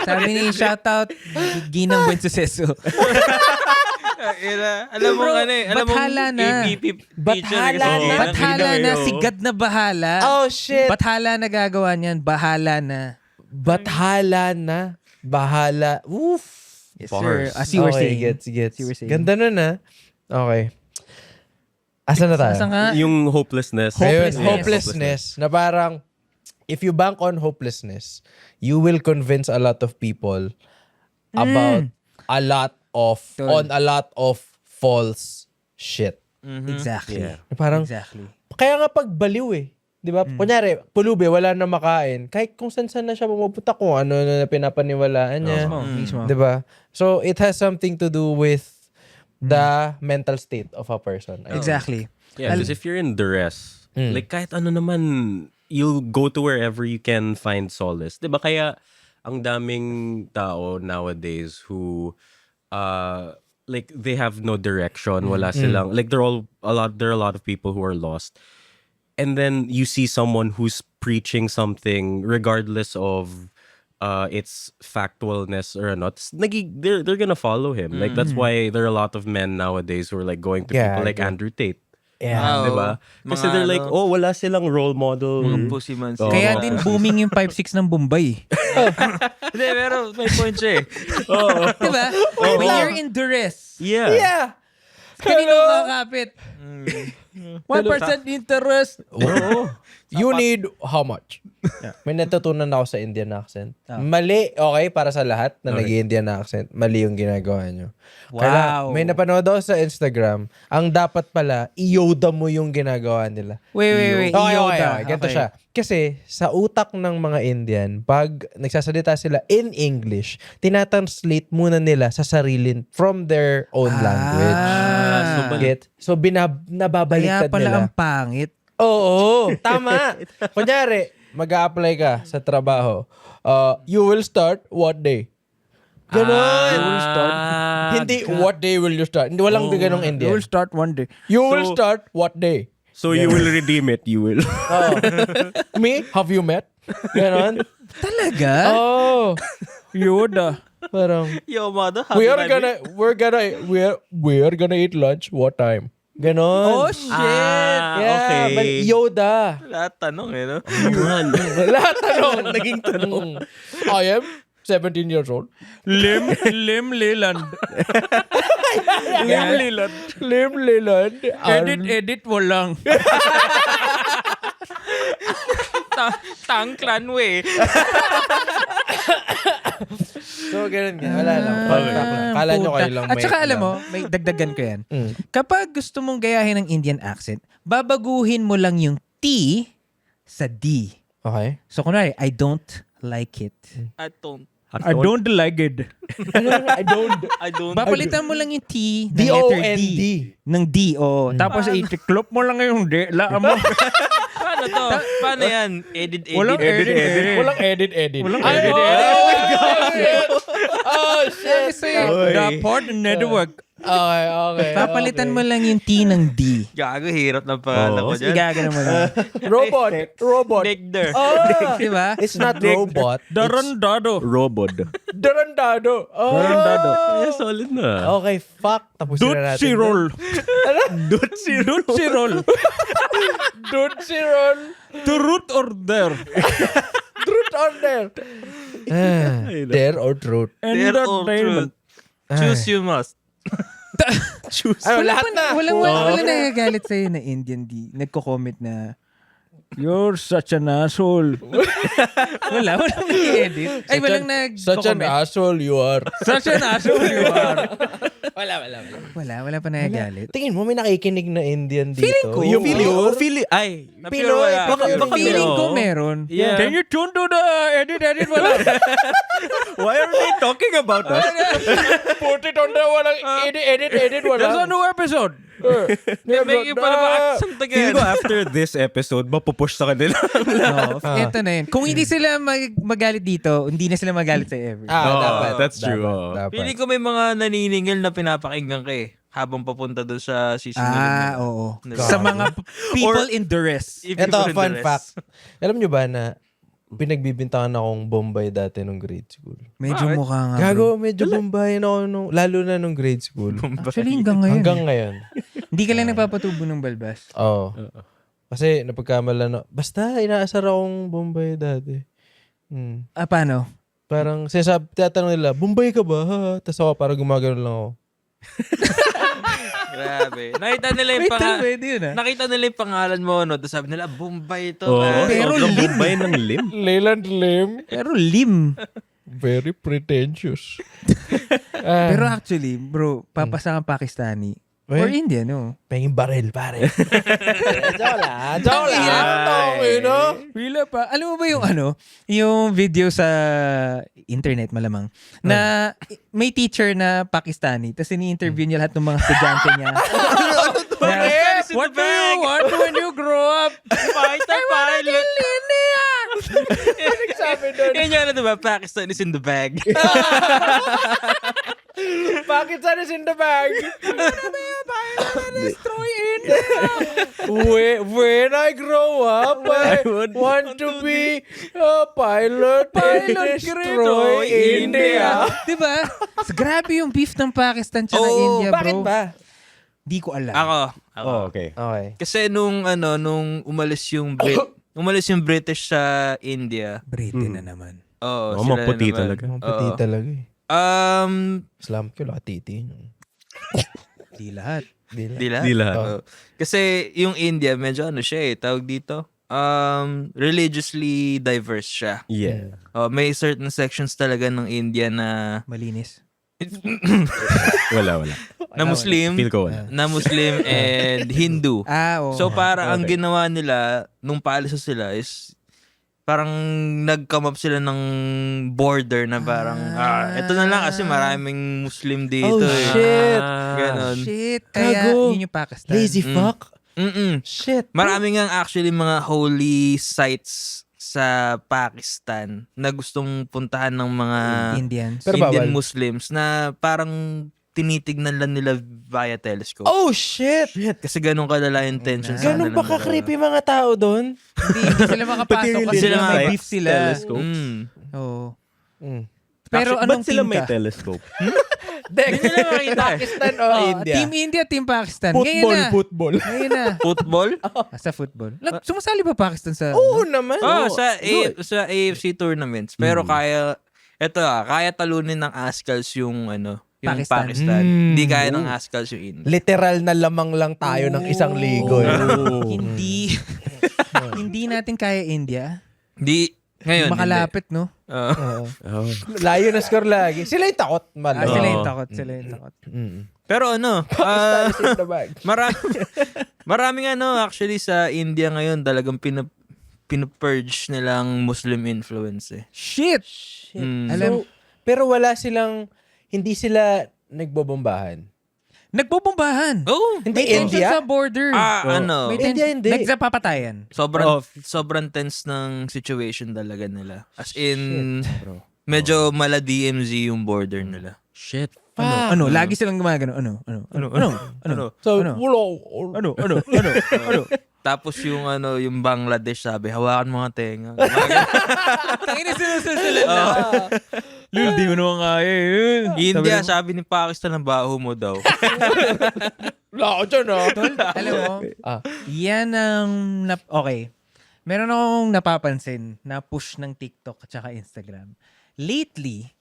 Sabi ni shoutout Ginang Buensuceso. Alam mo Bro, ano eh. Alam mo bathala na. APP teacher Bathala kasi na. Bathala na. Sigad na bahala. Oh, shit. Bathala na gagawa niyan. Bahala na. Bathala na. Bahala. Oof. Yes, Bars. sir. As you were saying. Gets. As you were saying. Ganda nun Okay. Asan na tayo? Asan nga? Yung hopelessness. Ayun, Hopelessness. hopelessness. Na parang, if you bank on hopelessness, you will convince a lot of people about a lot of, on a lot of false shit. Exactly. Yeah. Parang, Exactly. kaya nga pag baliw Di ba? Kunyari, pulubi, wala na makain. Kahit kung saan na siya pumupunta, kung ano na pinapaniwalaan niya. Mismo. Di ba? So, it has something to do with the mental state of a person. Exactly. Yeah, because if you're in duress, like kahit ano naman, you'll go to wherever you can find solace. Diba? Kaya ang daming tao nowadays who like they have no direction, wala silang, like there are a lot of people who are lost. And then you see someone who's preaching something regardless of its factualness or not, they're gonna follow him. Like that's why there are a lot of men nowadays who are like going to people like Andrew Tate. Yeah. Diba? Kasi they're like, wala silang role model. Pussy man. Kaya din booming yung 5'6" ng Bombay. Hindi, pero may point siya eh. Diba? When you're in duress, Yeah. Yeah. kanino kakapit? 1% interest. You need how much? May natutunan ako sa Indian accent. Mali, okay, para sa lahat na nag-Indian accent. Mali yung ginagawa nyo. Wow. May napanood ako sa Instagram, ang dapat pala, i-yoda mo yung ginagawa nila. Wait. Okay. Yoda. Ganito Okay. siya. Kasi sa utak ng mga Indian, pag nagsasalita sila in English, tinatranslate muna nila sa sarili from their own language. So nababaliktad Kaya pala nila. ang pangit. Oo, tama. Kunyari, mag-a-apply ka sa trabaho. You will start what day? Ganon. You will start. Hindi, what day will you start? Hindi, walang ganong Indian. You will start one day. You will start what day? So you will redeem it, you will. Me? Have you met? Ganon. Talaga? Oh. Yoda. Parang, Yo, mother, we're gonna eat lunch. What time? Ganon. Oh, shit. Yeah, okay. but Yoda. Lahat tanong eh, no? Lahat tanong. Naging tanong. I am 17 years old. Lim Leland. Lim Leland. Edit mo lang. Tangklan we. So, ganun nga. Wala lang. Kala nyo kayo lang. At saka alam mo, may dagdagan ko yan. Kapag gusto mong gayahin ng Indian accent, babaguhin mo lang yung T sa D. Okay. So, kunwari, I don't like it. I don't. I don't like it. I don't. Papalitan mo lang yung T ng letter D. D-O-N-D. Ng D, oo. Tapos, i-clip mo lang yung D. Laan mo. Paano to? Paano yan? Edit. Walang edit. Walang edit. Walang Ay, edit. oh my God! Oh, shit! The Pod Network. Okay. Papalitan mo lang yung T ng D. Gago, hirap na pangalan ko dyan. Igagano mo lang. Robot. Nectar. Di ba? It's not robot. Darandado. Robot. Darandado. Darandado. Solid na. Okay, fuck. Tapusin na natin. Dutsi roll. Dutsi roll. Dutsi roll. Dutsi roll. Truth or dare. Truth or dare? Dare or truth? Dare or truth. Choose you must. Lahat na. Wala nagagalit sa'yo na Indian D. Nagko-comment na, you're such an asshole. Walang nag-edit. Ay, walang Such an nag-comment. asshole you are. Such an asshole you are. Wala pa nagagalit. Tingin mo, may nakikinig na Indian dito. Feeling ko. Yung Ay. Pinoy. Feeling ko meron. Yeah. Can you tune to the edit? Wala. Why are they talking about us? Put it on the walang edit. There's a new episode. May iba na ba accent Feel again? ko after this episode, mapupush sa kanila. No, ito na yun. Kung hindi sila magalit dito, hindi na sila magalit sa ever. dapat. That's true. Dapat. Feeling ko may mga naniningil na pinapakinggan ka habang papunta doon sa season Oo. Diba? Sa mga people in duress. Ito, fun fact. Alam nyo ba na pinagbibintangan akong Bombay dati nung grade school? Medyo Bakit? mukha nga. Gago, medyo Bombay ako lalo na nung grade school. Actually, hanggang ngayon. Hanggang ngayon. Hindi ka lang nagpapatubo ng balbas. Oo. Kasi napagkamala na, basta inaasar akong Bombay dati. Paano? Parang tatanong nila, Bombay ka ba? Ha? Tapos ako parang gumagano lang ako. Grabe. Nakita nila yung Pwede yun Nakita nila yung pangalan mo, no? Tapos sabi nila, Bombay ito. Pero sobrang lim. Bombay ng lim. Leland Lim. Pero lim. Very pretentious. Pero actually, bro, papasa kang Pakistani. Or Indian, no? Penging baril, pare. Joke lang. Wala pa. Alam mo ba yung yung video sa internet malamang, na may teacher na Pakistani, tapos ini-interview niya lahat ng mga estudyante niya. What do you want when you grow up? Fighter pilot. Sabi doon. Yan yung diba? Pakistan is in the bag. Pakistan is in the bag. Destroy India! When I grow up, I want to be a pilot and destroy India. Diba? Grabe yung beef ng Pakistan tsaka India, bro. Bakit ba? Di ko alam. Ako. Okay. Okay. Kasi nung umalis yung British sa India. Brite na naman. Oo, Oh, sila maputi naman. talaga. Ang puti Oo. talaga eh. Islam ko, lakatiti. Di lahat. Di lahat. Di lahat. Oo. Kasi yung India, medyo siya tawag dito. Religiously diverse siya. Yeah. May certain sections talaga ng India na Malinis. Wala. na Muslim, Feel ko wala. na Muslim and Hindu. Oo. So para ang ginawa nila nung paalis sila is parang nag-come up sila ng border na parang ito na lang kasi maraming Muslim dito Oh, shit. Ganon. Shit. Kaya Gago. yun yung Pakistan. Lazy fuck. Shit. Marami nga actually mga holy sites sa Pakistan na gustong puntahan ng mga Indians. Pero Indian bawal. Muslims na parang tinitignan lang nila via telescope. Oh, shit. Kasi ganun kalala yung tension sa Ganun kanila. ba ka-creepy mga tao doon? Hindi sila makapasok kasi Sila sila may mga beef sila. telescopes. Oo. Mm. Pero Actually, anong ba't sila team may ka? telescope? Hindi nila makita. Pakistan o India? Team India, Team Pakistan. Football. Ngayon na. Football? Sa football. Sumasali ba Pakistan sa... Oo naman. Sa AFC tournaments. Pero kaya talunin ng Ascals yung Pakistan. Pakistan. Hindi kaya ng Ascals yung India. Literal na lamang lang tayo ng isang ligo. Hindi natin kaya India. Di, ngayon. Makalapit, no? Layo na score lagi. Sila yung takot. Sila yung takot. Pero Pakistan is in the bag. maraming actually sa India ngayon talagang pinupurge nilang Muslim influence eh. Shit! Mm. Alam, Pero hindi sila nagbobombahan. Nagbobombahan. Oh, Hindi, May tension India? sa border. ano, May India, tension. hindi. Nagpapatayan. sobrang tense ng situation talaga nila. As in, medyo mala DMZ yung border nila. Shit. Ano? Lagi silang gumagano. Ano? So, Ano? wala. Ano? Tapos yung yung Bangladesh sabi, hawakan mga tenga. Tangina sinusulat na. Lul, di mo naman kaya yun. India, sabi ni Pakistan, ang baho mo daw. Wala ako dyan, Tol, alam mo, yan ang, okay. Meron akong napapansin na push ng TikTok at saka Instagram. Lately,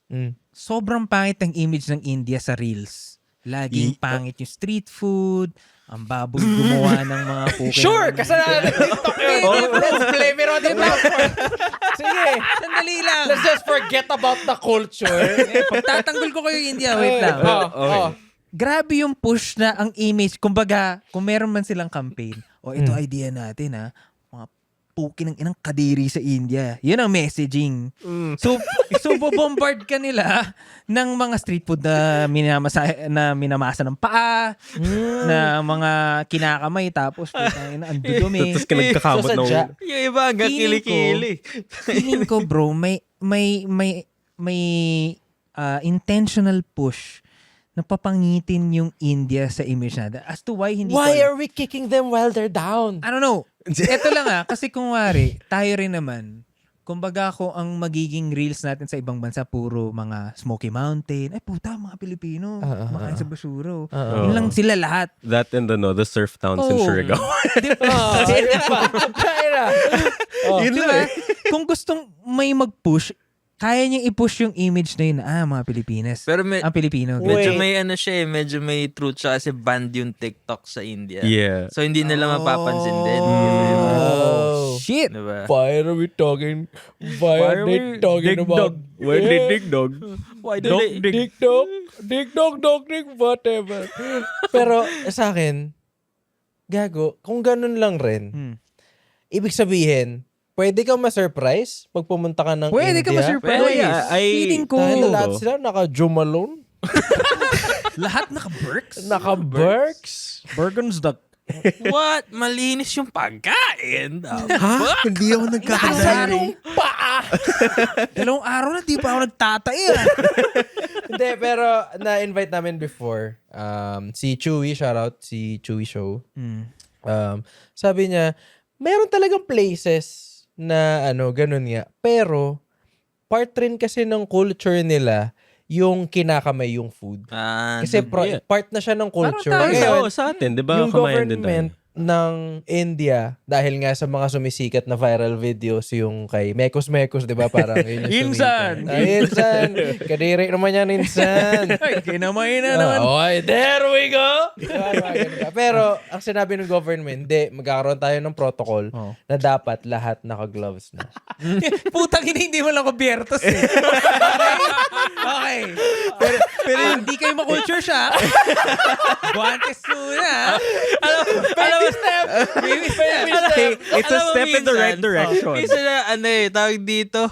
sobrang pangit ang image ng India sa Reels. Laging pangit yung street food, ang baboy gumawa ng mga pukin. Sure, kasalanan ng TikTok yun. Let's blame it on the platform. Sige, Sandali lang. let's just forget about the culture. Pagtatanggol ko kayo India, wait lang. Grabe yung push na ang image. Kumbaga, kung meron man silang campaign, ito idea natin mga puki ng inang kadiri sa India. Yun ang messaging. So bobombard ka nila ng mga street food na minamasa ng paa, na mga kinakamay, tapos ang dudumi. Tapos nagkakamot So, sadya. ng... Yung iba hanggang kilikili. Feeling ko, bro, may intentional push na papangitin yung India sa image natin. As to why hindi Why ko alam. are we kicking them while they're down? I don't know. Ito lang kasi kung wari, tayo rin naman, kumbaga ko ang magiging reels natin sa ibang bansa, puro mga Smoky Mountain. Ay puta, mga Pilipino, makain sa basuro. Yun lang sila lahat. That and the surf towns in Surigao. Diba? Kung gustong may mag-push, kaya niyang i-push yung image na yun, mga Pilipinas. Pero ang Pilipino. medyo may medyo may truth siya kasi banned yung TikTok sa India. Yeah. So hindi nila mapapansin din. Oh. Shit! Diba? Why are we talking? Why are they talking about? Why did dig dog? Why Dog, dig dog, dig whatever. Pero sa akin, gago, kung ganun lang rin, ibig sabihin, pwede kang ma-surprise pag pumunta ka ng Pwede ka India. ma-surprise. Pwede, Feeling ko. Dahil lahat sila naka-Jumalone, Lahat naka-Berks? naka-Berks. Bergensdok. What? Malinis yung pagkain. Hindi ako Asan yung paa? Dalawang araw na, di pa ako nagtatay Hindi, pero na-invite namin before. Si Chewy, shoutout, si Chewy Show. Sabi niya, meron talagang places na ganun nga. Pero, part rin kasi ng culture nila yung kinakamay yung food. Kasi part na siya ng culture. Parang tayo. Ngayon, Oo, sa atin, di ba? yung Kamayan din tayo. government ng India, dahil nga sa mga sumisikat na viral videos, yung kay Mekos, di ba? Parang yun yung Insan! Insan! Kadiri naman yan, Insan! Ay, kinamay na naman. Okay, there we go! Pero, ang sinabi ng government, hindi, magkakaroon tayo ng protocol na dapat lahat naka-gloves na. Putang ina, hindi mo lang kubiertos Okay. Pero hindi kayo makulture siya. Guantes muna. Baby step! Baby step! It's a step in the right direction. Minsan na, tawag dito,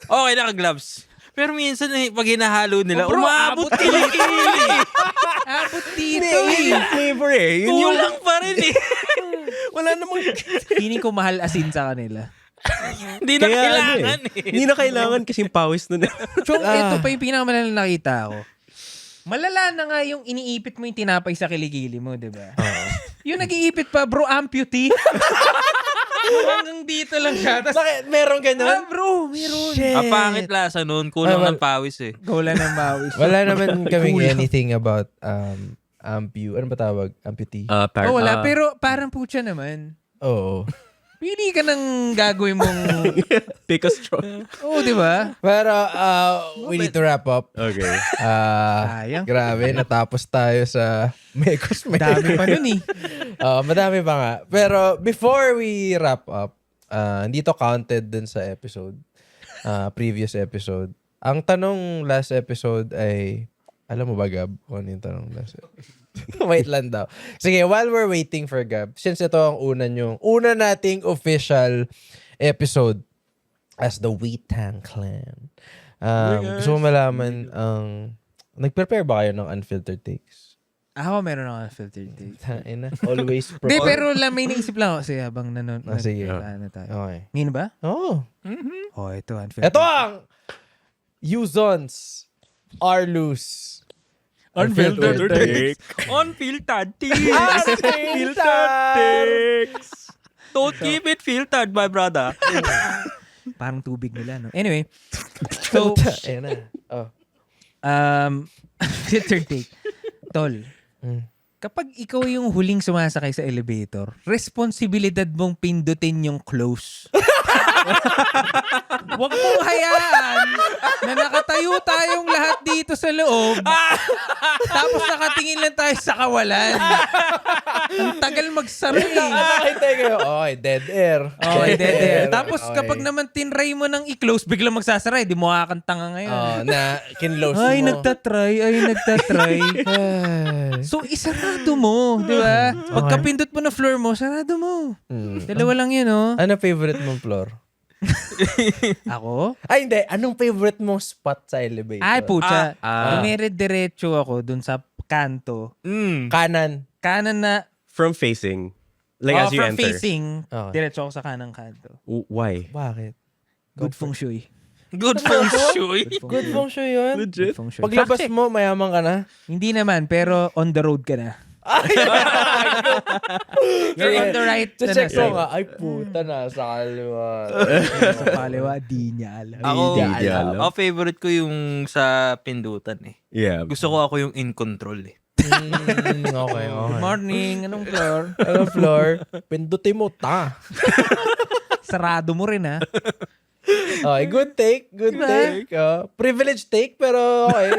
okay, naka-gloves. Pero minsan, pag hinahalo nila, Bro, umabot kilikili. Abot dito Yung flavor eh. Yun yung... Kulang pa rin eh. Wala namang... Feeling ko mahal asin sa kanila. Hindi na Kaya kailangan eh. Hindi na kailangan kasi yung pawis nun. Chong, ito pa yung pinakamalala na nakita ko. Malala na nga yung iniipit mo yung tinapay sa kiligili mo, di ba? Yung nag-iipit pa, bro, amputee. Yung hanggang dito lang siya. Tas, Bakit? Meron ganun? bro, meron. Pangit lasa nun, kulang ng pawis eh. Gawala ng bawis. Wala naman kaming anything about ano ba tawag? Amputee? Wala. Pero parang putya naman. Oo. Pili ka ng gagawin mong... Pick a straw. Oo, di ba? Pero we need to wrap up. Okay. Sayang. Grabe, natapos tayo sa Mekos. Dami pa nun eh. Madami pa nga. Pero before we wrap up, hindi to counted dun sa episode. Previous episode. Ang tanong last episode ay, alam mo ba, Gab? Kung ano yung tanong last episode? Wait lang daw. Sige, while we're waiting for Gab, since ito ang una nating official episode as the Wheat-Tang Clan. Gusto mo malaman nag-prepare ba kayo ng unfiltered takes? Ako meron ako filtered take. Ina, always Hindi, pero may naisip lang ako kasi habang sige. ano tayo. Okay. Ngayon ba? Oh. Oh, ito. Unfiltered. Ito ang Uzons are loose. Unfiltered Take. Unfiltered Unfiltered. Don't keep it filtered, my brother. Parang tubig nila, no? Anyway. So, Ayan na. Oh. filtered take. Tol, Mm. kapag ikaw yung huling sumasakay sa elevator, responsibilidad mong pindutin yung close. Huwag mong hayaan na nakatayo tayong lahat dito sa loob, tapos nakatingin lang tayo sa kawalan. Ang tagal magsara eh. Nakakita kayo. Okay, dead air. Okay, dead air. Tapos Okay. kapag naman tinry mo ng i-close, biglang magsasara eh. Di mo kakantanga ngayon. Oh, na kinlose mo. Ay, nagtatry. Ay. So, isarado mo, di ba? Pagkapindot mo na floor mo, sarado mo. Dalawa lang yun, oh. Ano favorite mong floor? Ako? Ay, hindi. Anong favorite mong spot sa elevator? Ay, pucha. Ah. Dumire-diretso ako dun sa kanto. Kanan. Kanan na, From facing. Like as you from enter. facing, Okay. diretso ako sa kanang kanto. Why? Bakit? Good feng shui. Good feng shui. Good feng shui yun. Good feng shui. Paglabas Fact check. mo, mayaman ka na. Hindi naman, pero on the road ka na. You're on the right na Check ko side. nga. Ay, puta na. Sa kaliwa. Sa kaliwa, di niya alam. Ako favorite ko yung sa pindutan eh. Yeah. Gusto ko ako yung in control eh. Okay, okay. Good morning. Anong floor? Anong floor? Pindutin mo, ta. Sarado mo rin, ha? Okay, good take. Good take. Privilege take, pero okay.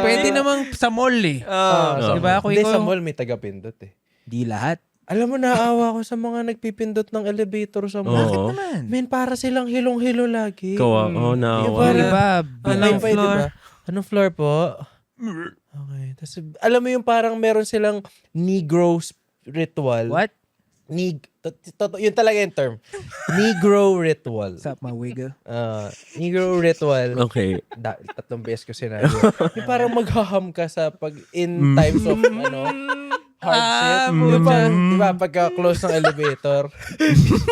Pwede namang sa mall, eh. Diba? Kung Hindi, ikaw sa yung- mall may taga-pindot eh. Di lahat. Alam mo, naawa ko sa mga nagpipindot ng elevator sa mall. Oo. Naman. Men, para silang hilong-hilo lagi. Kawa. Oh, no. Diba? Diba? Anong floor? Anong floor po? Okay. Tapos, alam mo yung parang meron silang Negro ritual. What? Yun talaga yung term. Negro ritual. What's up, my wiggle? Negro ritual. Okay. 3 beses ko sinabi. Yung parang maghaham ka sa in times of hardship. Diba, pagka close ng elevator,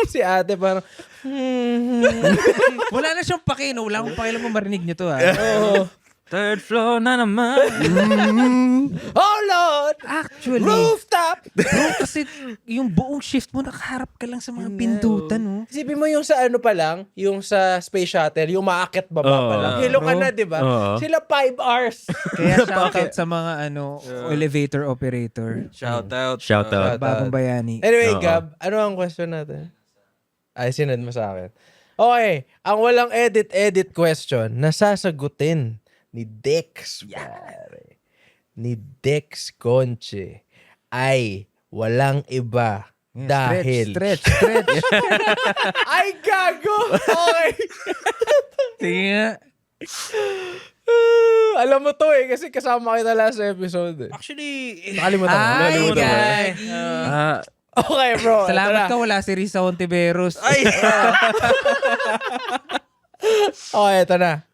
si ate parang, Wala na siyang pake, no? Wala akong pakialam mo marinig niyo to, ha? Third floor na naman. oh Lord! Actually, Rooftop! bro, kasi yung buong shift mo, nakaharap ka lang sa mga pindutan, no? Isipin mo yung sa ano pa lang, yung sa space shuttle, yung maakit baba pa lang. Hilo ka na, di ba? Oo. Sila 5 hours. Kaya shoutout sa mga elevator operator. Shout out. Shout out. Bagong bayani. Anyway, Oo. Gab, ano ang question natin? Ay, sinad mo sa akin. Okay, ang walang edit question na sasagutin ni Dex, pare, ni Dex Conche ay walang iba dahil... Stretch. Ay, gago! Okay. Sige nga. Alam mo to eh, kasi kasama kita last episode eh. Actually, Nakalimutan mo. Ay, Nakalimutan mo. guys. Okay, bro. Salamat ito ka, wala si Risa Ontiveros. ay, Okay, ito na.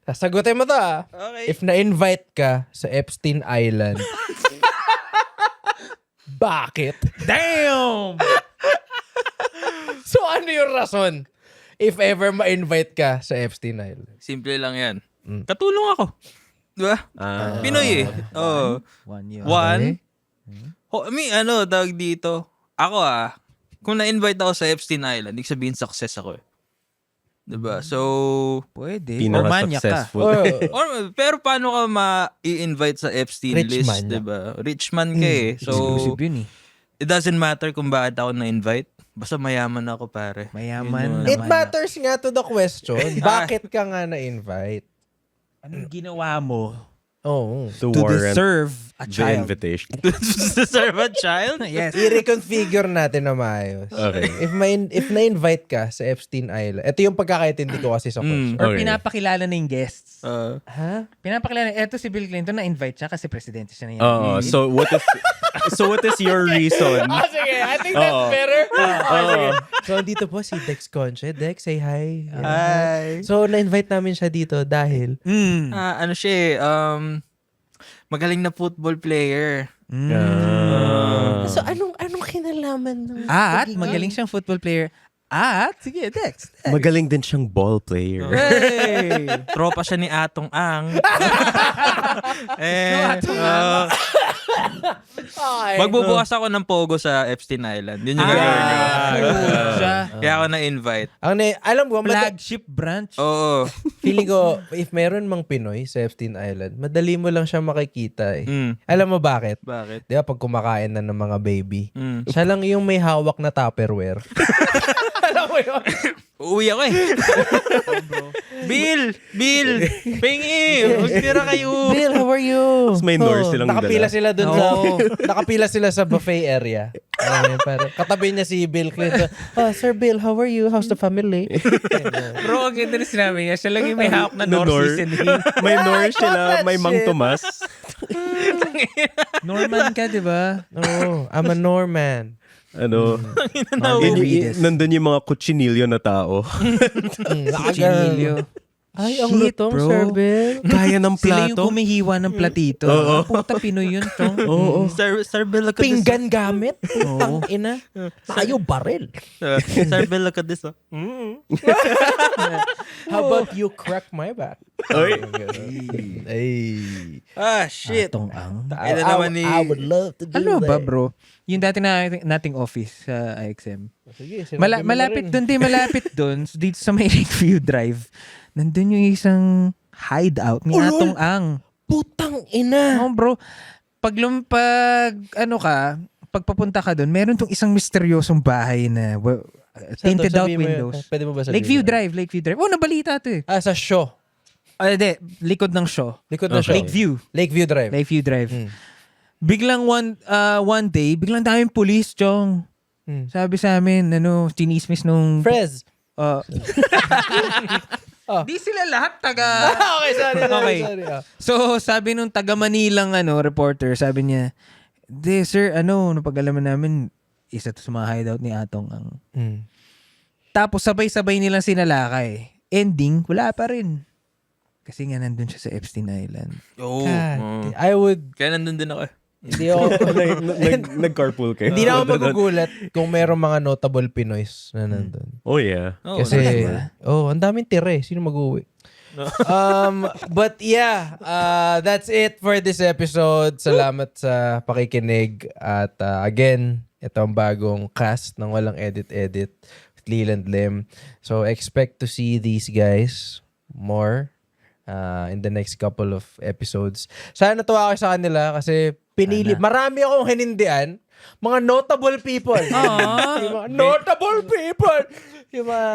Sasagutin mo to ah. Okay. If na-invite ka sa Epstein Island, bakit? Damn! So ano yung rason? If ever ma-invite ka sa Epstein Island. simple lang yan. Katulong ako. Diba? Pinoy eh. Oh. 1 year. One. Tawag dito. Ako kung na-invite ako sa Epstein Island, ibig sabihin success ako eh. Diba? So, Pwede. Or manyak ka. Pinaka-successful. pero paano ka ma-i-invite sa Epstein Rich list, man. diba? Rich man ka eh. So, Exclusive yun eh. it doesn't matter kung bakit ako na-invite. Basta mayaman ako, pare. Mayaman Yun, It naman. matters nga to the question. Bakit ka nga na-invite? Anong ginawa mo Oh. To to warrant deserve a the child? invitation. Deserve a child? Yes. I-reconfigure natin na maayos. Okay. If na-invite ka sa Epstein Island, ito yung pagkakaintindi ko kasi sa question. Or Okay. pinapakilala na yung guests. Ha? Pinapakilala, eto si Bill Clinton na-invite siya kasi presidente siya na yan. So what is your reason? Sige, I think that's Oo. better. Sige. So, dito po si Dex Conche. Dex, say hi. Hi. So, na-invite namin siya dito dahil... Ano siya eh, magaling na football player. So, anong kinalaman ng At magaling siyang football player. At, sige, next. Magaling din siyang ball player. Hey! Tropa siya ni Atong Ang. Magbubukas ako ng Pogo sa Epstein Island. Yun yung gagawin ko. Siya. Kaya ako na-invite. Alam ko, Flagship branch. Oo. feeling ko, if meron mang Pinoy sa Epstein Island, madali mo lang siya makikita eh. Mm. Alam mo bakit? Bakit? Di ba pag kumakain na ng mga baby, Mm. siya lang yung may hawak na Tupperware. Alam mo yun? Uuwi ako eh. Bill! Pingi! Magtira kayo! Bill, how are you? Tapos may nurse silang nakapila dala. sila dun sa nakapila sila sa buffet area. Alam mo yun, parang katabi niya si Bill Clinton. Sir Bill, how are you? How's the family? Bro, ang ganda na sinabi niya. Siya lang yung may hawak na No, North Nor. seasoning. May nurse got sila, that may Mang shit. Tomas. Norman ka, di ba? No, I'm a Norman. Ano, Benavides. nandun yung mga kutsinilyo na tao. Chinilio. Ay, ang Shit, lutong, bro. Sir Bill. Kaya ng Sila yung plato. kumihiwa ng platito. Puta, Pinoy yun, chong. Oo. Sir Bill, look at this. Pinggan gamit. Putang ina. Tayo baril. Sir Bill, look at this. How about you crack my back? Oy. Ay. Shit. Atong ang. Ina naman ni... I would love to do Ano that. ba, bro? Yung dati nating office sa IXM. Sige, sinabi mo na Malapit rin. doon, malapit doon. Dito sa may Lakeview Drive. Nandun yung isang hideout ni Atong Ang. Putang ina. Oh, bro. Pag papunta ka doon, meron tong isang misteryosong bahay na tinted out Sabihin mo yun. windows. Pwede mo ba sabihin? Lakeview Drive. Oh, nabalita to eh. Sa show. Hindi, likod ng show. Likod na show. Lakeview Drive. Lakeview Drive. Biglang one day, biglang daming police, chong. Sabi sa amin, chinismis nung... Frez. Di sila lahat taga... Okay, sorry. Okay. So, sabi nung taga Manilang reporter, sabi niya, "Di, sir, napag-alaman namin, isa to sa mga hideout ni Atong Ang." Tapos, sabay-sabay nilang sinalakay. Ending, wala pa rin. Kasi nga nandun siya sa Epstein Island. Oh. I would... Kaya nandun din ako eh. Hindi ako... Nag-carpool kayo. Hindi na ako magugulat kung merong mga notable Pinoys na nandun. Oh, yeah. Kasi, ang daming tira eh. Sino mag-uwi? But yeah, that's it for this episode. Salamat sa pakikinig. At again, ito ang bagong cast ng walang edit-edit with Leland Lim. So expect to see these guys more in the next couple of episodes. Sana natuwa ako sa kanila kasi marami akong hinindian. Mga notable people. Yung mga notable people. Yung mga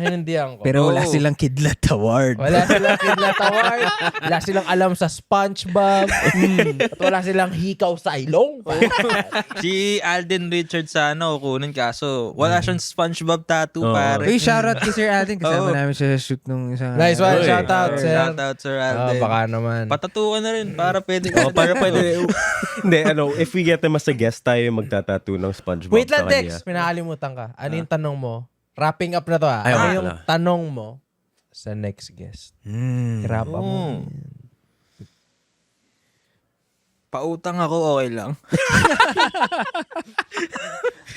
hinindihan ko. Pero wala silang Kidlat Award. Wala silang Kidlat Award. Wala silang alam sa SpongeBob. At wala silang hikaw sa ilong. Si Alden Richards sana kukunin kaso wala siyang SpongeBob tattoo pare. Uy, shoutout kay Sir Alden. Kasama namin siya sa shoot nung isang... Nice one. Oy. Shout out, sir. Shout out Sir Alden. Baka naman. Patatuan na rin para pwede Oh, para pwede. Hindi, if we get them as a guest, tayo yung magtatattoo ng SpongeBob Wait lang, sa kanya. Dex. Pinakalimutan ka. Ano yung tanong mo? Wrapping up na to Ay, Ano wala. yung tanong mo sa next guest? Wrap up mo. Pautang ako, okay lang.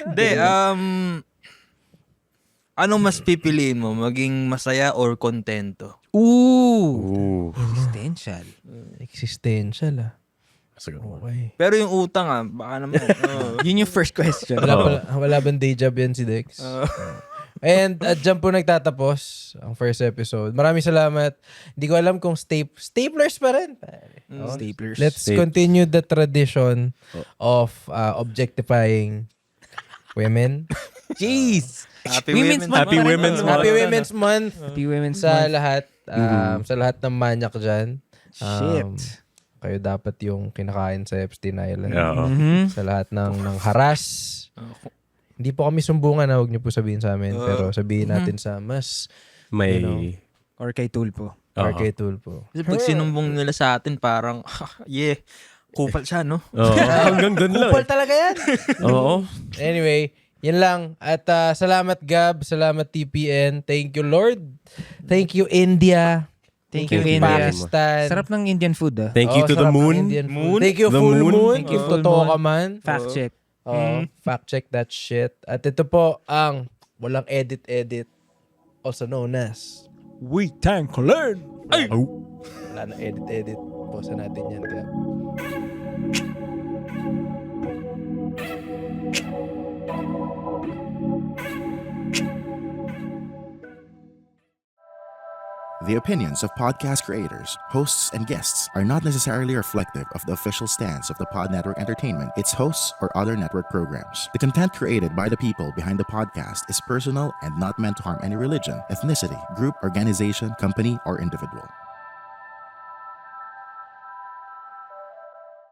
Hindi, anong mas pipiliin mo? Maging masaya or kontento? Ooh. Existential. Existential Sige. Okay. Pero yung utang baka naman. Yun yung first question. Wala bang day job yan si Dex? And at dyan po nagtatapos ang first episode. Maraming salamat. Hindi ko alam kung staplers pa rin. Staplers. Let's continue the tradition of objectifying women. Jeez! Happy Women's Month. Happy Women's Month. Happy Women's Month Happy Women's sa Month. lahat. Sa lahat ng manyak dyan. Shit. Kayo dapat yung kinakain sa Epstein Island. Yeah. Sa lahat ng haras. Hindi po kami sumbungan huwag niyo po sabihin sa amin. Pero sabihin natin sa mas May... Or kay Tulpo. RK Tulpo. Kasi pag sinumbong nila sa atin, parang, kupal siya, no? Oo. Hanggang dun lang. Kupal talaga yan. Oo. Anyway, yan lang. At salamat Gab, salamat TPN. Thank you Lord. Thank you India. Thank you, you, India. Pakistan. Sarap ng Indian food ah. Thank you to the sarap ng moon. Indian food. Moon? Thank you, The full moon. moon. Thank you, If full totoo moon. ka man. Fact check. Fact check that shit. At ito po ang walang edit-edit, also known as We thank learn. wala na edit-edit. Posa natin yan. Kaya. The opinions of podcast creators, hosts, and guests are not necessarily reflective of the official stance of the Pod Network Entertainment, its hosts, or other network programs. The content created by the people behind the podcast is personal and not meant to harm any religion, ethnicity, group, organization, company, or individual.